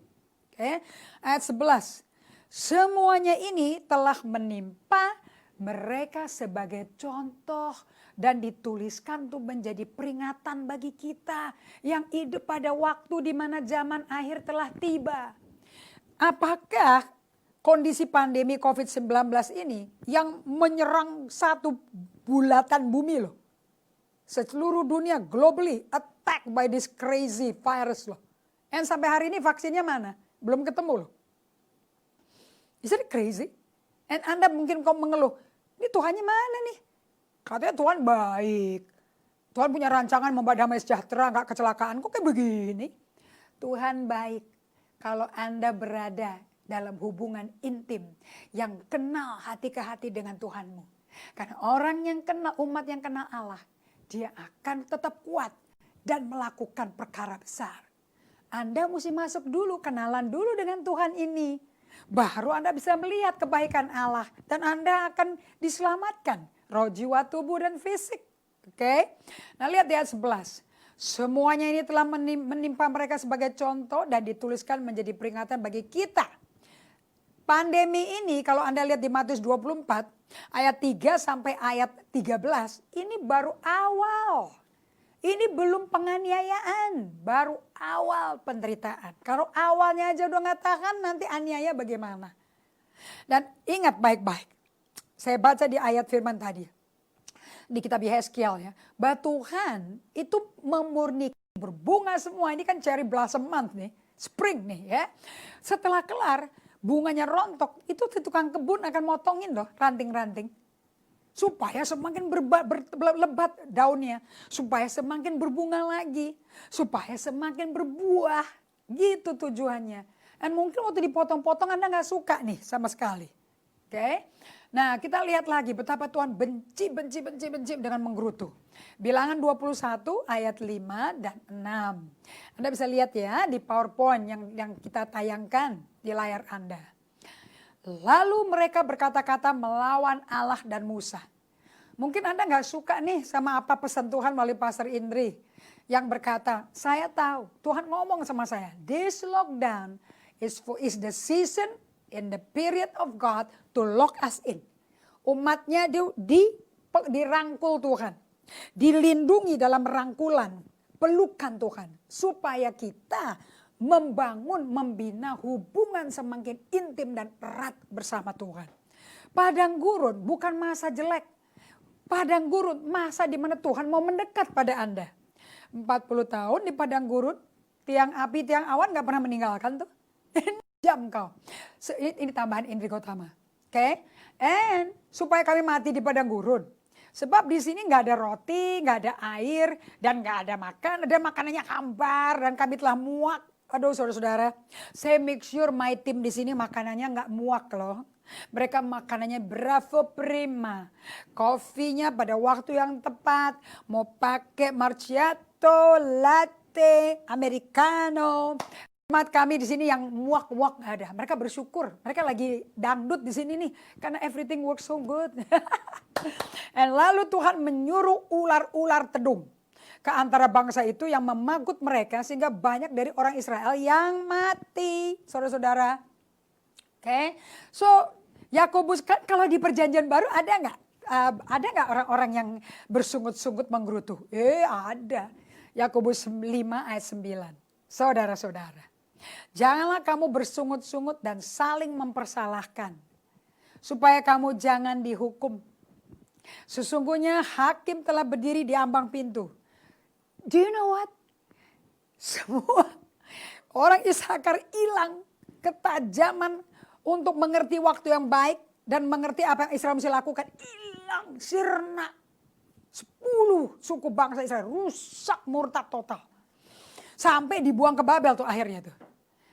Oke, ayat 11. Semuanya ini telah menimpa mereka sebagai contoh dan dituliskan untuk menjadi peringatan bagi kita yang hidup pada waktu di mana zaman akhir telah tiba. Apakah kondisi pandemi COVID-19 ini yang menyerang satu bulatan bumi loh? Seluruh dunia globally attacked by this crazy virus loh. And sampai hari ini vaksinnya mana? Belum ketemu loh. Is it crazy? And Anda mungkin kau mengeluh, ini Tuhannya mana nih? Katanya Tuhan baik. Tuhan punya rancangan membawa damai sejahtera, gak kecelakaan. Kok kayak begini? Tuhan baik kalau Anda berada dalam hubungan intim yang kenal hati ke hati dengan Tuhanmu. Karena orang yang kenal, umat yang kenal Allah, dia akan tetap kuat dan melakukan perkara besar. Anda mesti masuk dulu, kenalan dulu dengan Tuhan ini. Baru Anda bisa melihat kebaikan Allah dan Anda akan diselamatkan. Roh, jiwa, tubuh, dan fisik. Oke. Nah lihat di ayat 11. Semuanya ini telah menimpa mereka sebagai contoh dan dituliskan menjadi peringatan bagi kita. Pandemi ini kalau Anda lihat di Matius 24 ayat 3 sampai ayat 13 ini baru awal. Ini belum penganiayaan, baru awal penderitaan. Kalau awalnya aja udah nggak tahan nanti aniaya bagaimana. Dan ingat baik-baik, saya baca di ayat firman tadi. Di kitab Yeskiel ya, bahwa Tuhan itu memurnikan berbunga semua. Ini kan cherry blossom month nih, spring nih ya. Setelah kelar, bunganya rontok, itu tukang kebun akan motongin loh ranting-ranting. Supaya semakin lebat daunnya, supaya semakin berbunga lagi, supaya semakin berbuah. Gitu tujuannya. Dan mungkin waktu dipotong-potong Anda nggak suka nih sama sekali. Oke. Nah kita lihat lagi betapa Tuhan benci dengan menggerutu. Bilangan 21 ayat 5 dan 6. Anda bisa lihat ya di PowerPoint yang kita tayangkan di layar Anda. Lalu mereka berkata-kata melawan Allah dan Musa. Mungkin Anda nggak suka nih sama apa pesan Tuhan melalui Pastor Indri. Yang berkata, saya tahu Tuhan ngomong sama saya. This lockdown is the season in the period of God to lock us in. Umatnya dirangkul Tuhan. Dilindungi dalam rangkulan, pelukan Tuhan. Supaya kita membangun, membina hubungan semakin intim dan erat bersama Tuhan. Padang gurun bukan masa jelek. Padang gurun masa di mana Tuhan mau mendekat pada Anda. 40 tahun di padang gurun, tiang api, tiang awan gak pernah meninggalkan tuh. Jam kau. Ini tambahan Indri Gotama. Oke. And supaya kami mati di padang gurun. Sebab di sini nggak ada roti, nggak ada air, dan nggak ada makan. Ada makanannya hambar dan kami telah muak. Aduh saudara-saudara, saya make sure my team di sini makanannya nggak muak loh. Mereka makanannya bravo prima. Kopinya pada waktu yang tepat. Mau pakai macchiato, latte, americano. Umat kami di sini yang muak-muak nggak ada. Mereka bersyukur. Mereka lagi dangdut di sini nih. Karena everything works so good. Dan lalu Tuhan menyuruh ular-ular tedung ke antara bangsa itu yang memagut mereka sehingga banyak dari orang Israel yang mati, saudara-saudara. Oke, so Yakobus kan kalau di Perjanjian Baru ada nggak orang-orang yang bersungut-sungut menggerutu? Ada. Yakobus 5 ayat 9. Saudara-saudara, janganlah kamu bersungut-sungut dan saling mempersalahkan. supaya kamu jangan dihukum. Sesungguhnya hakim telah berdiri di ambang pintu. Do you know what? Semua orang Isakar hilang ketajaman untuk mengerti waktu yang baik dan mengerti apa yang Israel mesti lakukan. Hilang, sirna. 10 suku bangsa Israel rusak, murtad total. Sampai dibuang ke Babel tuh akhirnya tuh.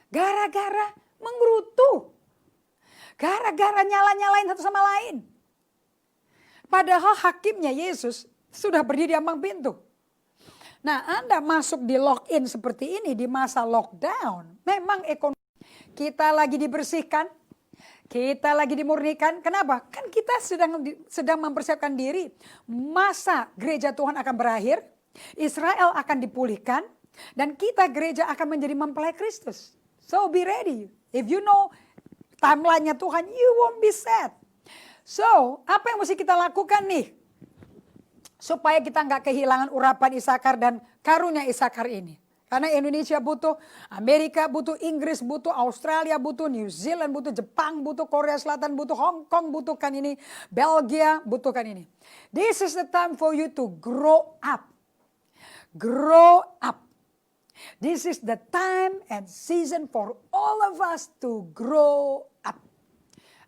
Gara-gara menggerutu. Gara-gara nyala-nyalain satu sama lain. Padahal hakimnya Yesus sudah berdiri di ambang pintu. Nah, Anda masuk di lock-in seperti ini di masa lockdown. Memang ekonomi kita lagi dibersihkan. Kita lagi dimurnikan. Kenapa? Kan kita sedang mempersiapkan diri. Masa gereja Tuhan akan berakhir. Israel akan dipulihkan. Dan kita gereja akan menjadi mempelai Kristus. So be ready. If you know timeline-nya Tuhan, you won't be sad. So, apa yang mesti kita lakukan nih? Supaya kita nggak kehilangan urapan Isakar dan karunia Isakar ini. Karena Indonesia butuh, Amerika butuh, Inggris butuh, Australia butuh, New Zealand butuh, Jepang butuh, Korea Selatan butuh, Hong Kong butuhkan ini, Belgia butuhkan ini. This is the time for you to grow up. Grow up. This is the time and season for all of us to grow up.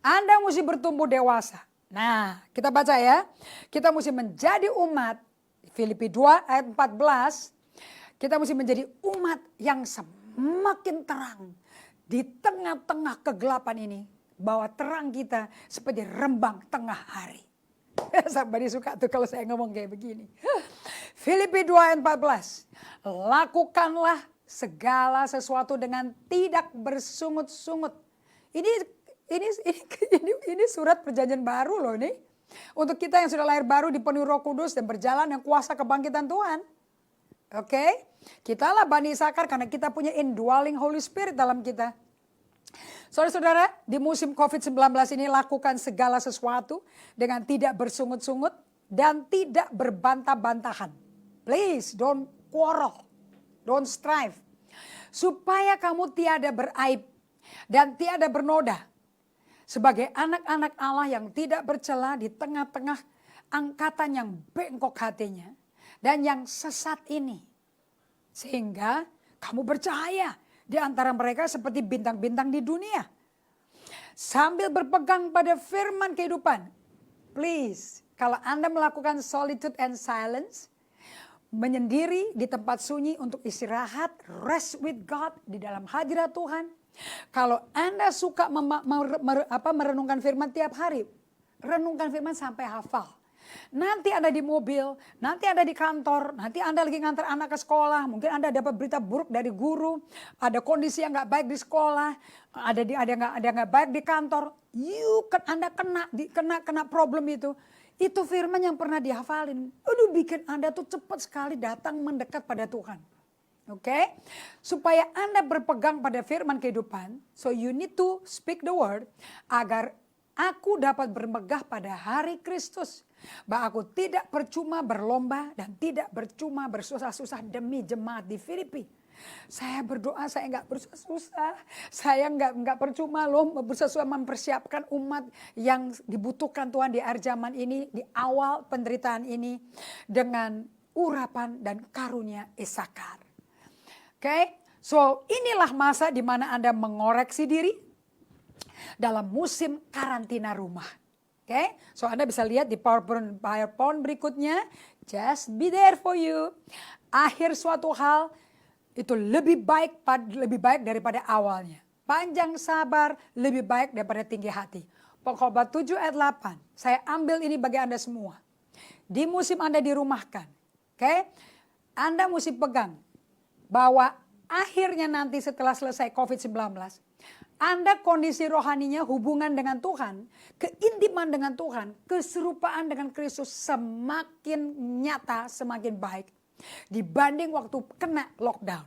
Anda mesti bertumbuh dewasa. Nah, kita baca ya. Kita mesti menjadi umat, Filipi 2 ayat 14. Kita mesti menjadi umat yang semakin terang di tengah-tengah kegelapan ini. Bahwa terang kita seperti rembang tengah hari. Sampai suka tuh kalau saya ngomong kayak begini. Filipi 2 ayat 14. Lakukanlah segala sesuatu dengan tidak bersungut-sungut. Ini surat perjanjian baru loh nih. Untuk kita yang sudah lahir baru dipenuhi Roh Kudus dan berjalan yang kuasa kebangkitan Tuhan. Oke, kita lah Bani Isakar karena kita punya indwelling Holy Spirit dalam kita. Saudara-saudara, di musim COVID-19 ini lakukan segala sesuatu dengan tidak bersungut-sungut dan tidak berbantah-bantahan. Please don't quarrel, don't strive. Supaya kamu tiada beraib dan tiada bernoda. Sebagai anak-anak Allah yang tidak bercela di tengah-tengah angkatan yang bengkok hatinya. Dan yang sesat ini. Sehingga kamu bercahaya di antara mereka seperti bintang-bintang di dunia. Sambil berpegang pada firman kehidupan. Please, kalau Anda melakukan solitude and silence. Menyendiri di tempat sunyi untuk istirahat. Rest with God di dalam hadirat Tuhan. Kalau Anda suka merenungkan firman tiap hari. Renungkan firman sampai hafal. Nanti Anda di mobil, nanti Anda di kantor, nanti Anda lagi ngantar anak ke sekolah, mungkin Anda dapat berita buruk dari guru, ada kondisi yang nggak baik di sekolah, ada nggak baik di kantor, Anda kena problem itu firman yang pernah dihafalin, aduh bikin Anda tuh cepat sekali datang mendekat pada Tuhan. Oke, supaya Anda berpegang pada firman kehidupan, so you need to speak the word agar aku dapat bermegah pada hari Kristus. Bahwa aku tidak percuma berlomba dan tidak percuma bersusah-susah demi jemaat di Filipi. Saya berdoa, saya nggak bersusah-susah. Saya nggak percuma loh bersusah mempersiapkan umat yang dibutuhkan Tuhan di akhir zaman ini, di awal penderitaan ini dengan urapan dan karunia Isakar. Oke, so inilah masa di mana Anda mengoreksi diri dalam musim karantina rumah. Oke, so Anda bisa lihat di PowerPoint berikutnya. Just be there for you. Akhir suatu hal itu lebih baik daripada awalnya. Panjang sabar lebih baik daripada tinggi hati. Pengkhotbah 7 ayat 8. Saya ambil ini bagi Anda semua. Di musim Anda dirumahkan. Oke, Anda mesti pegang bahwa akhirnya nanti setelah selesai COVID-19. Anda kondisi rohaninya hubungan dengan Tuhan, keintiman dengan Tuhan, keserupaan dengan Kristus semakin nyata, semakin baik dibanding waktu kena lockdown.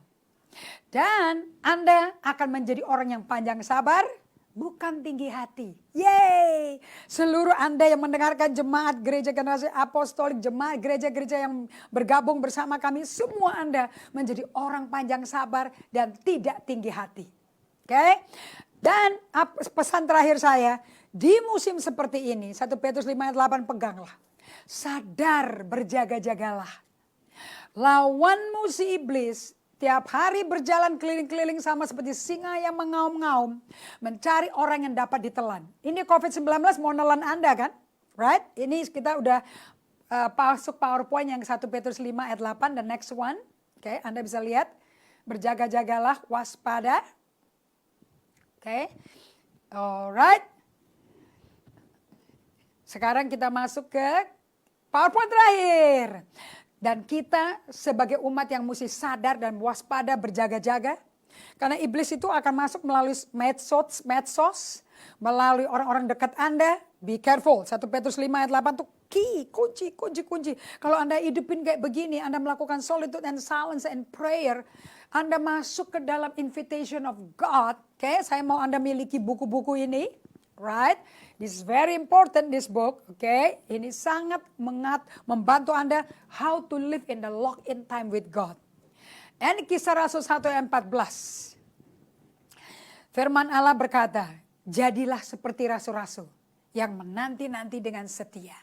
Dan Anda akan menjadi orang yang panjang sabar, bukan tinggi hati. Yeay! Seluruh Anda yang mendengarkan jemaat gereja generasi apostolik, jemaat gereja-gereja yang bergabung bersama kami, semua Anda menjadi orang panjang sabar dan tidak tinggi hati. Oke, dan pesan terakhir saya, Di musim seperti ini, 1 Petrus 5 ayat 8 peganglah. Sadar, berjaga-jagalah. Lawanmu si iblis tiap hari berjalan keliling-keliling sama seperti singa yang mengaum-ngaum. Mencari orang yang dapat ditelan. Ini COVID-19 mau nelan Anda kan? Right? Ini kita udah masuk PowerPoint yang 1 Petrus 5 ayat 8 dan next one. Oke, Anda bisa lihat. Berjaga-jagalah, waspada. Oke. Alright. Sekarang kita masuk ke PowerPoint terakhir. Dan kita sebagai umat yang mesti sadar dan waspada, berjaga-jaga. Karena iblis itu akan masuk melalui medsos, melalui orang-orang dekat Anda. Be careful. 1 Petrus 5 ayat 8 itu kunci. Kalau Anda hidupin kayak begini, Anda melakukan solitude and silence and prayer, Anda masuk ke dalam invitation of God. Oke, saya mau Anda miliki buku-buku ini. Right? This is very important, this book. Okay? Ini sangat membantu Anda how to live in the lock-in time with God. And Kisah Rasul 1 ayat 14. Firman Allah berkata, jadilah seperti rasul-rasul yang menanti-nanti dengan setia.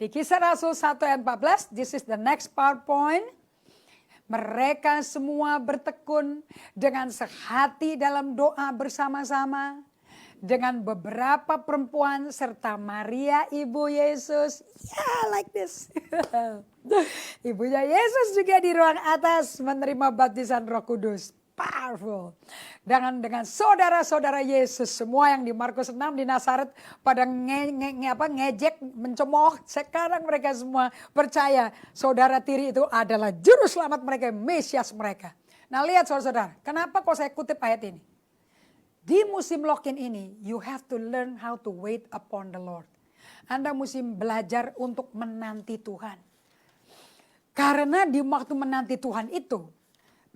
Di Kisah Rasul 1 ayat 14, this is the next PowerPoint. Mereka semua bertekun dengan sehati dalam doa bersama-sama. Dengan beberapa perempuan serta Maria ibu Yesus. Yeah, like this. Ibunya Yesus juga di ruang atas menerima baptisan Roh Kudus. Powerful. Dengan saudara-saudara Yesus semua yang di Markus 6 di Nazaret pada ngejek, mencemooh. Sekarang mereka semua percaya saudara tiri itu adalah juru selamat mereka, Mesias mereka. Nah lihat saudara-saudara, kenapa kok saya kutip ayat ini? Di musim lock-in ini, you have to learn how to wait upon the Lord. Anda mesti belajar untuk menanti Tuhan. Karena di waktu menanti Tuhan itu,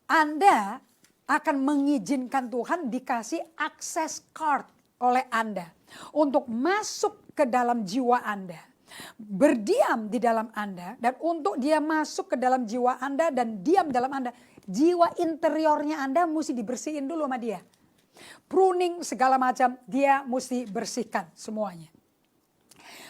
Anda akan mengizinkan Tuhan dikasih akses card oleh Anda. Untuk masuk ke dalam jiwa Anda. Berdiam di dalam Anda. Dan untuk dia masuk ke dalam jiwa Anda dan diam dalam Anda. Jiwa interiornya Anda mesti dibersihin dulu sama dia. Pruning segala macam dia mesti bersihkan semuanya.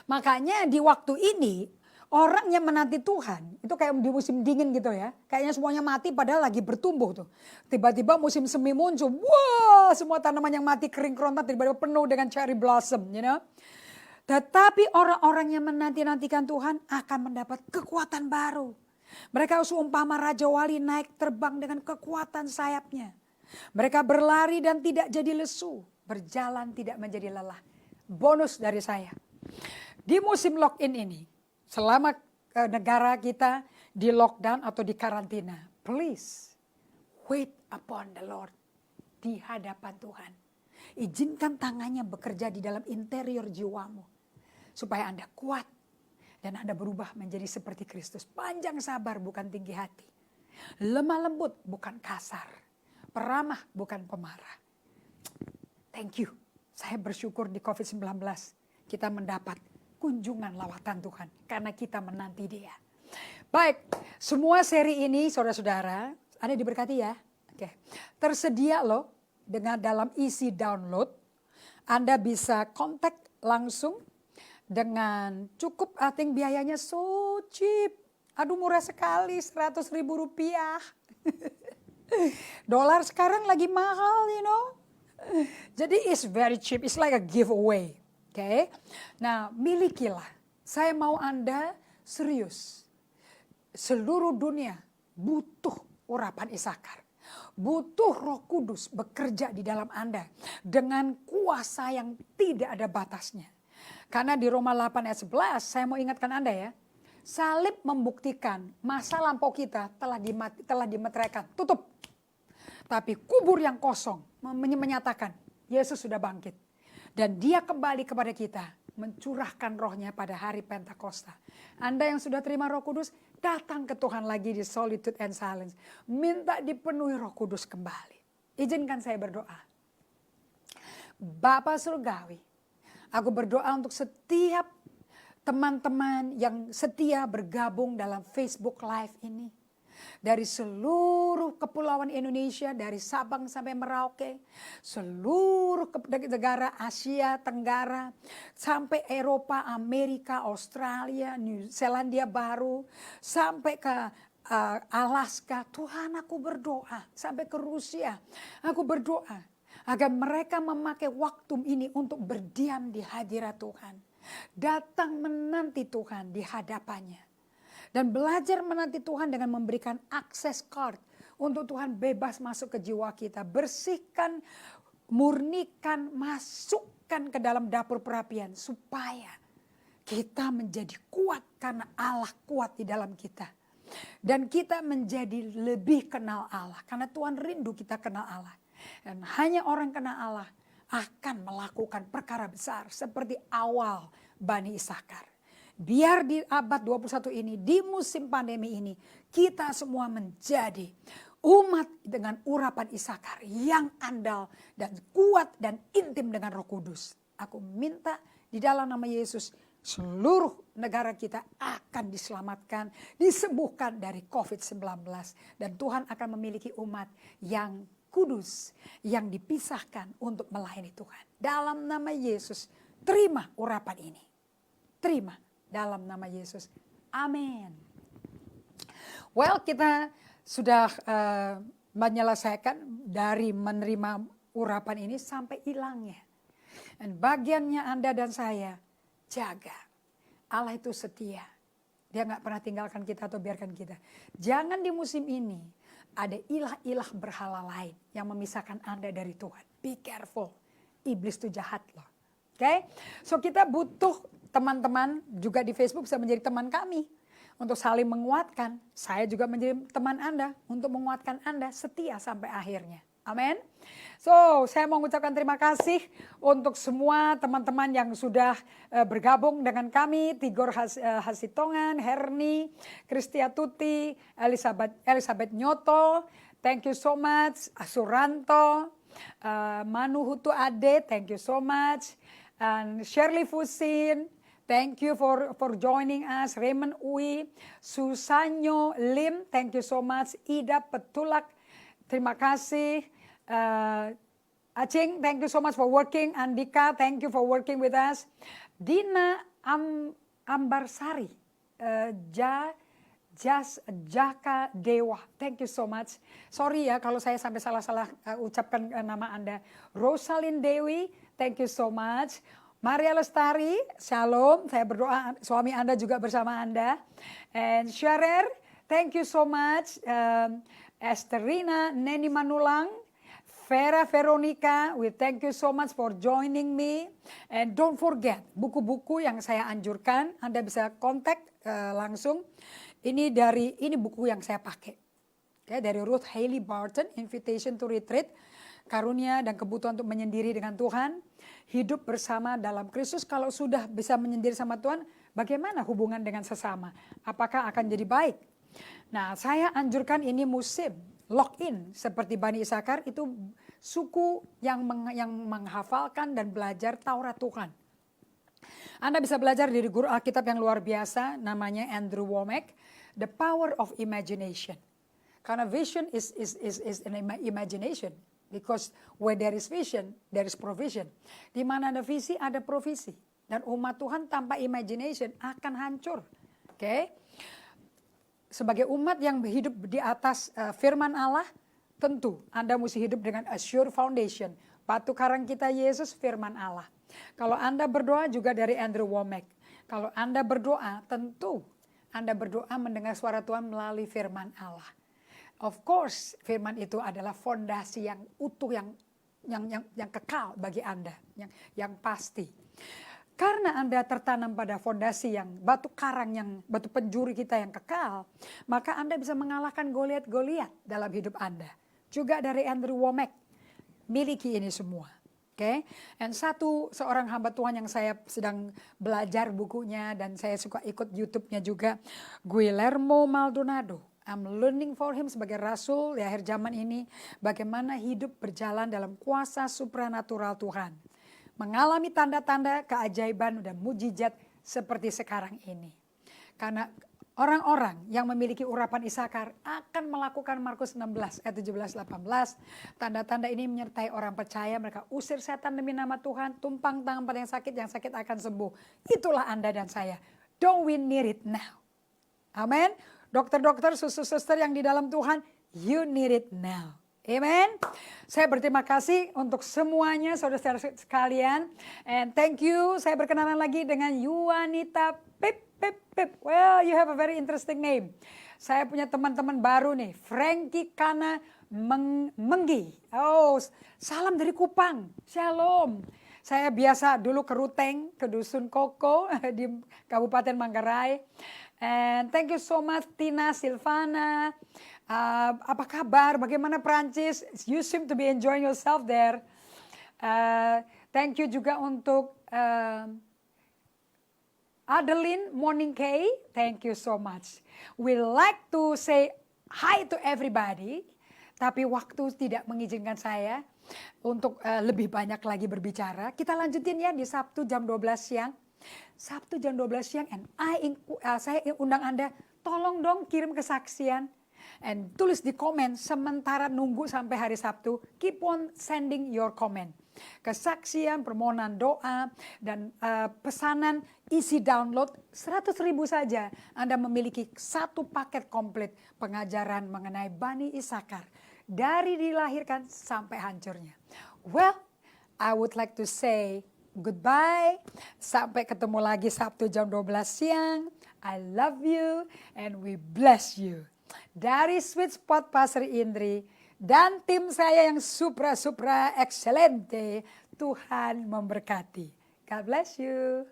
Makanya di waktu ini orang yang menanti Tuhan itu kayak di musim dingin gitu ya. Kayaknya semuanya mati padahal lagi bertumbuh tuh. Tiba-tiba musim semi muncul. Wah, semua tanaman yang mati kering kerontak tiba-tiba penuh dengan cherry blossom, you know. Tetapi orang-orang yang menanti-nantikan Tuhan akan mendapat kekuatan baru. Mereka seumpama Raja Wali naik terbang dengan kekuatan sayapnya. Mereka berlari dan tidak jadi lesu, berjalan tidak menjadi lelah. Bonus dari saya. Di musim lock-in ini, selama negara kita di lockdown atau di karantina, please wait upon the Lord di hadapan Tuhan. Izinkan tangannya bekerja di dalam interior jiwamu supaya Anda kuat dan Anda berubah menjadi seperti Kristus. Panjang sabar bukan tinggi hati. Lemah lembut bukan kasar. Peramah bukan pemarah. Thank you. Saya bersyukur di COVID-19 kita mendapat kunjungan lawatan Tuhan. Karena kita menanti dia. Baik, semua seri ini saudara-saudara, Anda diberkati ya. Oke. Tersedia loh dengan dalam isi download. Anda bisa kontak langsung dengan cukup, I think biayanya so cheap. Aduh murah sekali, 100.000 rupiah. Dolar sekarang lagi mahal, you know. Jadi it's very cheap, it's like a giveaway. Okay? Nah, milikilah. Saya mau Anda serius. Seluruh dunia butuh urapan Isakar. Butuh Roh Kudus bekerja di dalam Anda dengan kuasa yang tidak ada batasnya. Karena di Roma 8 ayat 11 saya mau ingatkan Anda ya. Salib membuktikan masa lampau kita telah dimeteraikan, tutup. Tapi kubur yang kosong menyatakan Yesus sudah bangkit. Dan dia kembali kepada kita mencurahkan rohnya pada hari Pentakosta. Anda yang sudah terima Roh Kudus datang ke Tuhan lagi di solitude and silence. Minta dipenuhi Roh Kudus kembali. Izinkan saya berdoa. Bapa Surgawi, aku berdoa untuk setiap teman-teman yang setia bergabung dalam Facebook Live ini. dari seluruh kepulauan Indonesia, dari Sabang sampai Merauke, seluruh negara Asia Tenggara, sampai Eropa, Amerika, Australia, New Zealandia Baru, sampai ke Alaska. Tuhan, aku berdoa, sampai ke Rusia, aku berdoa agar mereka memakai waktu ini untuk berdiam di hadirat Tuhan. Datang menanti Tuhan di hadapannya. Dan belajar menanti Tuhan dengan memberikan akses card untuk Tuhan bebas masuk ke jiwa kita. Bersihkan, murnikan, masukkan ke dalam dapur perapian. Supaya kita menjadi kuat karena Allah kuat di dalam kita. Dan kita menjadi lebih kenal Allah. Karena Tuhan rindu kita kenal Allah. Dan hanya orang kenal Allah akan melakukan perkara besar seperti awal Bani Isakar. Biar di abad 21 ini, di musim pandemi ini, kita semua menjadi umat dengan urapan Isakar yang andal dan kuat dan intim dengan Roh Kudus. Aku minta di dalam nama Yesus, seluruh negara kita akan diselamatkan, disembuhkan dari COVID-19. Dan Tuhan akan memiliki umat yang kudus, yang dipisahkan untuk melayani Tuhan. Dalam nama Yesus, terima urapan ini. Terima dalam nama Yesus. Amin. Well, kita sudah menyelesaikan dari menerima urapan ini sampai hilangnya. Dan bagiannya Anda dan saya, jaga. Allah itu setia. Dia gak pernah tinggalkan kita atau biarkan kita. Jangan di musim ini ada ilah-ilah berhala lain yang memisahkan Anda dari Tuhan. Be careful. Iblis itu jahat loh. Oke? So kita butuh teman-teman juga di Facebook bisa menjadi teman kami. Untuk saling menguatkan. Saya juga menjadi teman Anda. Untuk menguatkan Anda setia sampai akhirnya. Amin. So saya mau mengucapkan terima kasih untuk semua teman-teman yang sudah bergabung dengan kami. Tigor Hasitongan, Herni, Kristia Tuti, Elizabeth Nyoto. Thank you so much. Asuranto, Manu Hutu Ade, thank you so much. And Shirley Fusin, thank you for joining us. Raymond Uwi, Susanyo Lim, thank you so much. Ida Petulak, terima kasih. Acing, thank you so much for working. Andika, thank you for working with us. Dina Ambarsari, Jaka Dewa, thank you so much. Sorry ya kalau saya sampai salah-salah ucapkan nama Anda. Rosalind Dewi, thank you so much. Maria Lestari, shalom. Saya berdoa suami Anda juga bersama Anda. And Sharer, thank you so much. Esterina Neni Manulang, Vera Veronica, we thank you so much for joining me. And don't forget, buku-buku yang saya anjurkan, Anda bisa kontak langsung. Ini buku yang saya pakai. Okay, dari Ruth Haley Barton, Invitation to Retreat, Karunia dan Kebutuhan untuk Menyendiri dengan Tuhan. Hidup bersama dalam Kristus. Kalau sudah bisa menyendiri sama Tuhan, bagaimana hubungan dengan sesama? Apakah akan jadi baik? Nah, saya anjurkan ini musim lock in seperti Bani Isakar, itu suku yang menghafalkan dan belajar Taurat Tuhan. Anda bisa belajar dari guru Alkitab yang luar biasa, namanya Andrew Womack, The Power of Imagination. Karena vision is an imagination, because where there is vision, there is provision. Di mana ada visi, ada provisi. Dan umat Tuhan tanpa imagination akan hancur. Oke? Sebagai umat yang hidup di atas firman Allah, tentu Anda mesti hidup dengan a sure foundation. Batu karang kita Yesus, firman Allah. Kalau Anda berdoa juga dari Andrew Womack. Kalau Anda berdoa, tentu Anda berdoa mendengar suara Tuhan melalui firman Allah. Of course, firman itu adalah fondasi yang utuh, yang kekal bagi Anda, yang pasti. Karena Anda tertanam pada fondasi yang batu karang, yang batu penjuri kita yang kekal, maka Anda bisa mengalahkan Goliat dalam hidup Anda. Juga dari Andrew Womack, miliki ini semua. Oke, dan seorang hamba Tuhan yang saya sedang belajar bukunya dan saya suka ikut YouTube-nya juga, Guillermo Maldonado. I'm learning for him sebagai rasul di akhir zaman ini, bagaimana hidup berjalan dalam kuasa supranatural Tuhan. Mengalami tanda-tanda keajaiban dan mujizat seperti sekarang ini. Karena Orang-orang yang memiliki urapan Isakar akan melakukan Markus 16 ayat 17-18. Tanda-tanda ini menyertai orang percaya, mereka usir setan demi nama Tuhan, tumpang tangan pada yang sakit akan sembuh. Itulah Anda dan saya. Don't we need it now? Amin. Dokter-dokter, suster-suster yang di dalam Tuhan, you need it now. Amen. Saya berterima kasih untuk semuanya saudara-saudara sekalian. And thank you. Saya berkenalan lagi dengan Yuanita Pip. Well, you have a very interesting name. Saya punya teman-teman baru nih, Frankie Kana Menggi. Oh, salam dari Kupang. Shalom. Saya biasa dulu ke Ruteng, ke Dusun Koko di Kabupaten Manggarai. And thank you so much Tina Silvana. Apa kabar? Bagaimana Prancis? You seem to be enjoying yourself there. Thank you juga untuk Adeline Morning Kay, thank you so much. We like to say hi to everybody, tapi waktu tidak mengizinkan saya untuk lebih banyak lagi berbicara. Kita lanjutin ya di Sabtu jam 12 siang. Sabtu jam 12 siang, and saya undang Anda, tolong dong kirim kesaksian. And tulis di komen sementara nunggu sampai hari Sabtu, keep on sending your comment. Kesaksian, permohonan doa, dan pesanan isi download 100.000 saja. Anda memiliki satu paket komplit pengajaran mengenai Bani Isakar. Dari dilahirkan sampai hancurnya. Well, I would like to say goodbye. Sampai ketemu lagi Sabtu jam 12 siang. I love you and we bless you. Dari Sweet Spot Pastor Indri dan tim saya yang supra excelente, Tuhan memberkati. God bless you.